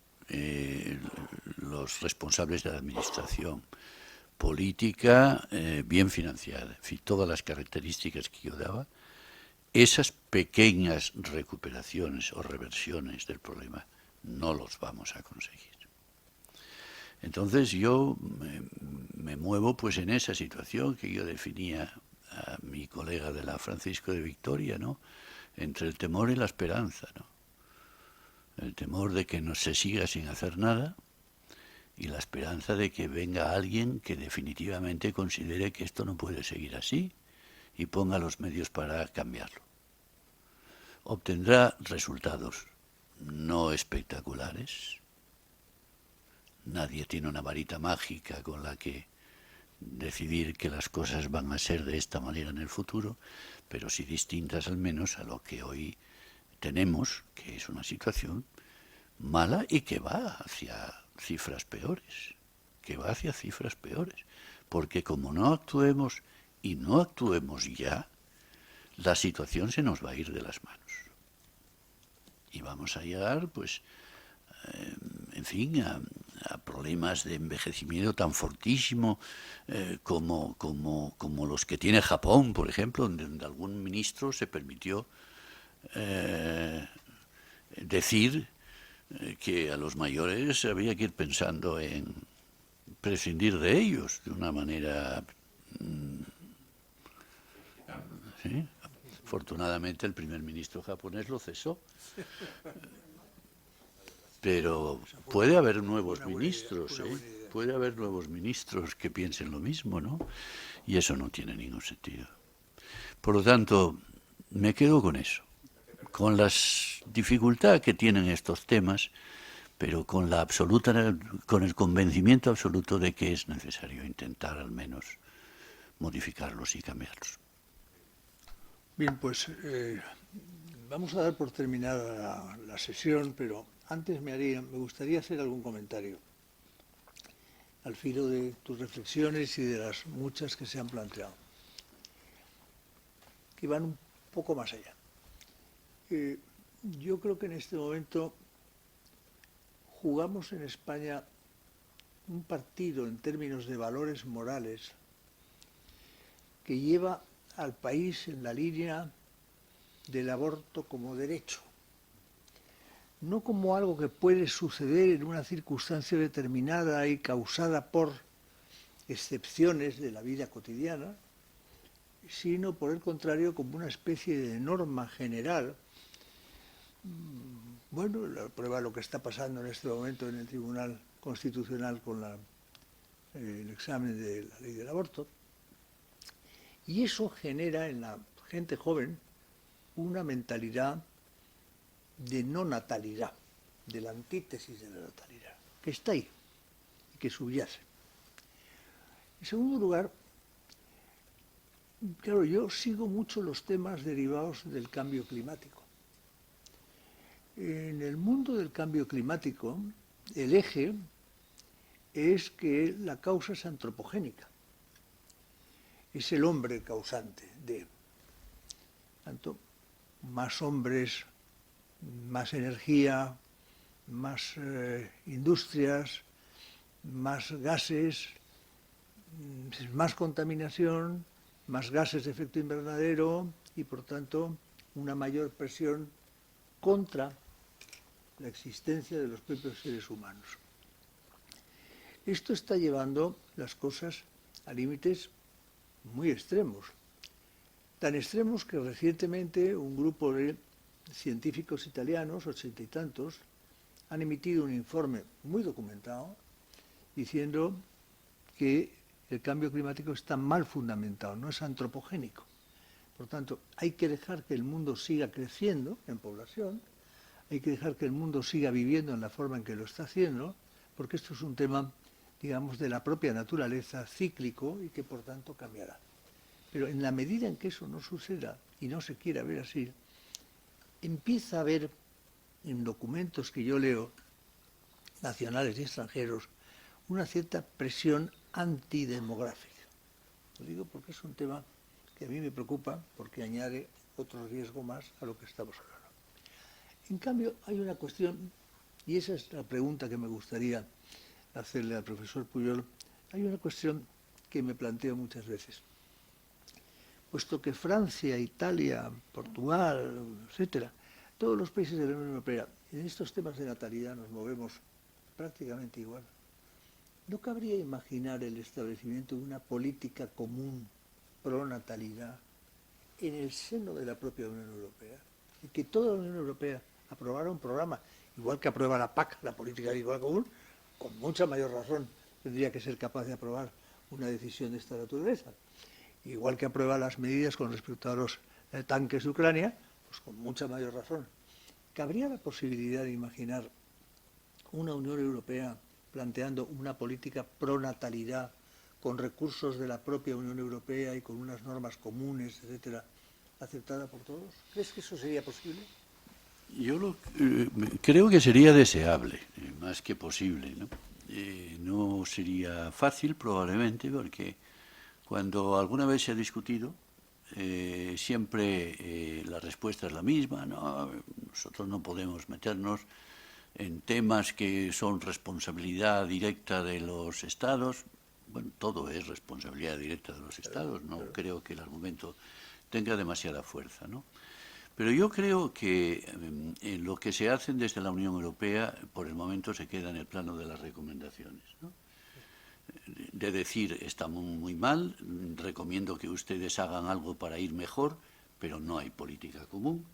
Speaker 2: los responsables de la administración, política bien financiada, en fin, todas las características que yo daba. Esas pequeñas recuperaciones o reversiones del problema no los vamos a conseguir. Entonces yo me muevo pues en esa situación que yo definía a mi colega de la Francisco de Vitoria, ¿no? Entre el temor y la esperanza, ¿no? El temor de que no se siga sin hacer nada y la esperanza de que venga alguien que definitivamente considere que esto no puede seguir así y ponga los medios para cambiarlo. Obtendrá resultados no espectaculares. Nadie tiene una varita mágica con la que decidir que las cosas van a ser de esta manera en el futuro, pero sí distintas al menos a lo que hoy tenemos, que es una situación mala y que va hacia cifras peores, porque como no actuemos y no actuemos ya, la situación se nos va a ir de las manos. Y vamos a llegar, pues, en fin, a problemas de envejecimiento tan fortísimo como los que tiene Japón, por ejemplo, donde algún ministro se permitió decir que a los mayores había que ir pensando en prescindir de ellos de una manera... ¿sí? Afortunadamente el primer ministro japonés lo cesó. Pero puede haber nuevos ministros, puede haber nuevos ministros que piensen lo mismo, ¿no? Y eso no tiene ningún sentido. Por lo tanto, me quedo con eso, con la dificultad que tienen estos temas, pero con el convencimiento absoluto de que es necesario intentar al menos modificarlos y cambiarlos.
Speaker 1: Bien, pues vamos a dar por terminada la sesión, pero antes me gustaría hacer algún comentario al filo de tus reflexiones y de las muchas que se han planteado, que van un poco más allá. Yo creo que en este momento jugamos en España un partido en términos de valores morales que lleva al país en la línea del aborto como derecho, no como algo que puede suceder en una circunstancia determinada y causada por excepciones de la vida cotidiana, sino por el contrario como una especie de norma general. Bueno, la prueba de lo que está pasando en este momento en el Tribunal Constitucional con el examen de la ley del aborto. Y eso genera en la gente joven una mentalidad de no natalidad, de la antítesis de la natalidad, que está ahí y que subyace. En segundo lugar, claro, yo sigo mucho los temas derivados del cambio climático. En el mundo del cambio climático, el eje es que la causa es antropogénica. Es el hombre causante de tanto más hombres, más energía, más industrias, más gases, más contaminación, más gases de efecto invernadero y, por tanto, una mayor presión contra la existencia de los propios seres humanos. Esto está llevando las cosas a límites muy extremos, tan extremos que recientemente un grupo de científicos italianos, 80 y tantos, han emitido un informe muy documentado diciendo que el cambio climático está mal fundamentado, no es antropogénico. Por tanto, hay que dejar que el mundo siga creciendo en población, hay que dejar que el mundo siga viviendo en la forma en que lo está haciendo, porque esto es un tema, digamos, de la propia naturaleza, cíclico, y que por tanto cambiará. Pero en la medida en que eso no suceda y no se quiera ver así, empieza a haber en documentos que yo leo, nacionales y extranjeros, una cierta presión antidemográfica. Lo digo porque es un tema que a mí me preocupa, porque añade otro riesgo más a lo que estamos hablando. En cambio, hay una cuestión, y esa es la pregunta que me gustaría hacerle al profesor Pujol, hay una cuestión que me planteo muchas veces. Puesto que Francia, Italia, Portugal, etcétera, todos los países de la Unión Europea, en estos temas de natalidad nos movemos prácticamente igual, ¿no cabría imaginar el establecimiento de una política común pro natalidad en el seno de la propia Unión Europea? Y que toda la Unión Europea aprobara un programa, igual que aprueba la PAC, la Política Agrícola Común, con mucha mayor razón tendría que ser capaz de aprobar una decisión de esta naturaleza. Igual que aprueba las medidas con respecto a los tanques de Ucrania, pues con mucha mayor razón. ¿Cabría la posibilidad de imaginar una Unión Europea planteando una política pro natalidad con recursos de la propia Unión Europea y con unas normas comunes, etcétera, aceptada por todos? ¿Crees que eso sería posible?
Speaker 2: Yo creo que sería deseable, más que posible, ¿no? No sería fácil, probablemente, porque cuando alguna vez se ha discutido, siempre la respuesta es la misma. No, nosotros no podemos meternos en temas que son responsabilidad directa de los Estados. Bueno, todo es responsabilidad directa de los Estados. No creo que el argumento tenga demasiada fuerza, ¿no? Pero yo creo que en lo que se hace desde la Unión Europea, por el momento se queda en el plano de las recomendaciones, ¿no? De decir, estamos muy mal, recomiendo que ustedes hagan algo para ir mejor, pero no hay política común,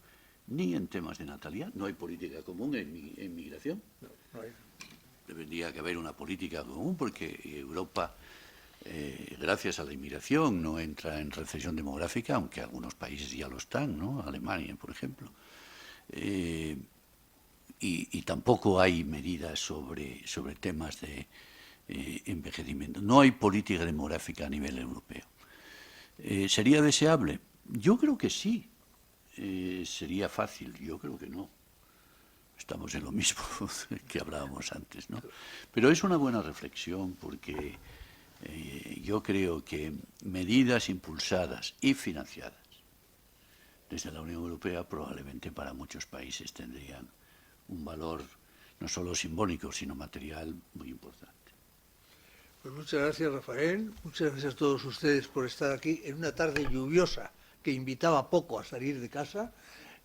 Speaker 2: ni en temas de natalidad, no hay política común en migración.
Speaker 1: No hay.
Speaker 2: Debería que haber una política común porque Europa, gracias a la inmigración, no entra en recesión demográfica, aunque algunos países ya lo están, ¿no? Alemania, por ejemplo. Y tampoco hay medidas sobre temas de envejecimiento. No hay política demográfica a nivel europeo. ¿Sería deseable? Yo creo que sí. ¿Sería fácil? Yo creo que no. Estamos en lo mismo que hablábamos antes, ¿no? Pero es una buena reflexión porque yo creo que medidas impulsadas y financiadas desde la Unión Europea probablemente para muchos países tendrían un valor no solo simbólico, sino material muy importante.
Speaker 1: Pues muchas gracias, Rafael. Muchas gracias a todos ustedes por estar aquí en una tarde lluviosa que invitaba poco a salir de casa,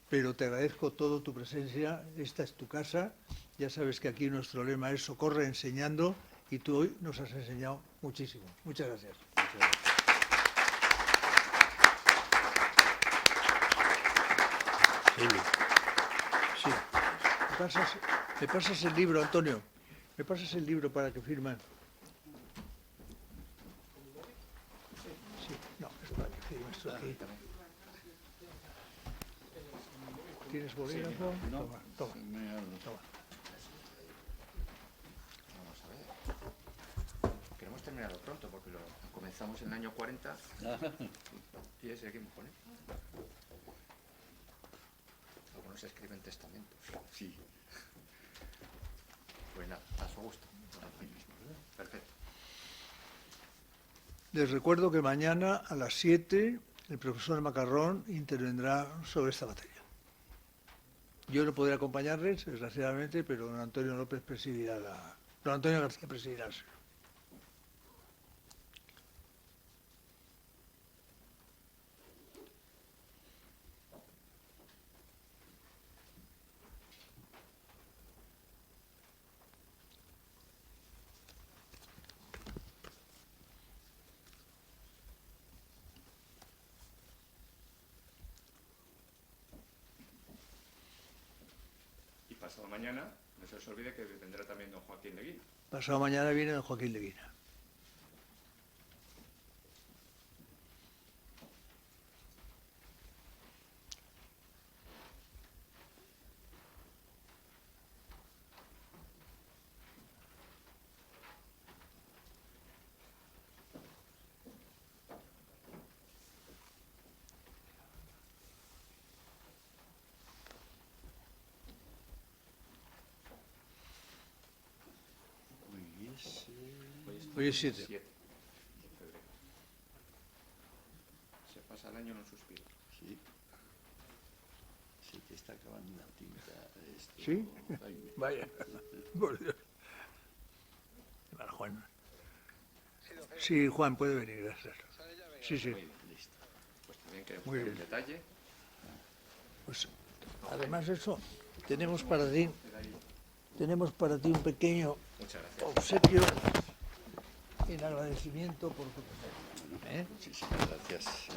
Speaker 1: pero te agradezco todo tu presencia. Esta es tu casa. Ya sabes que aquí nuestro lema es socorre enseñando y tú hoy nos has enseñado muchísimo. Muchas gracias. Muchas gracias. Sí. ¿Me pasas el libro, Antonio? ¿Me pasas el libro para que firmen? Sí, no, es para que firmes tú aquí. ¿Tienes bolígrafo? Toma, toma. Toma.
Speaker 6: Vamos a ver. Queremos terminarlo pronto porque lo comenzamos en el año 40 y seguimos con él. Algunos escriben testamentos. Sí. Pues nada, a su gusto. Perfecto.
Speaker 1: Les recuerdo que mañana a las 7 el profesor Macarrón intervendrá sobre esta materia. Yo no podré acompañarles, desgraciadamente, pero don Antonio López presidirá don Antonio García presidirá el suyo.
Speaker 6: Y pasado mañana, no se os olvide que vendrá también don Joaquín Leguín.
Speaker 1: Pasado mañana viene don Joaquín Leguina. Hoy es 7.
Speaker 6: 7 de febrero. Se pasa el año en un suspiro.
Speaker 2: Sí. Se te está acabando la tinta.
Speaker 1: ¿Sí?
Speaker 2: Jaime.
Speaker 1: Vaya, por Dios. Para Juan. Sí, Juan, puede venir, gracias. Sí, sí.
Speaker 6: Muy bien, listo. Pues también queremos
Speaker 1: Muy
Speaker 6: ver un
Speaker 1: bien.
Speaker 6: detalle.
Speaker 1: Pues, además de eso, tenemos para ti un pequeño
Speaker 6: Muchas gracias.
Speaker 1: obsequio en agradecimiento por tu...
Speaker 2: Muchísimas gracias.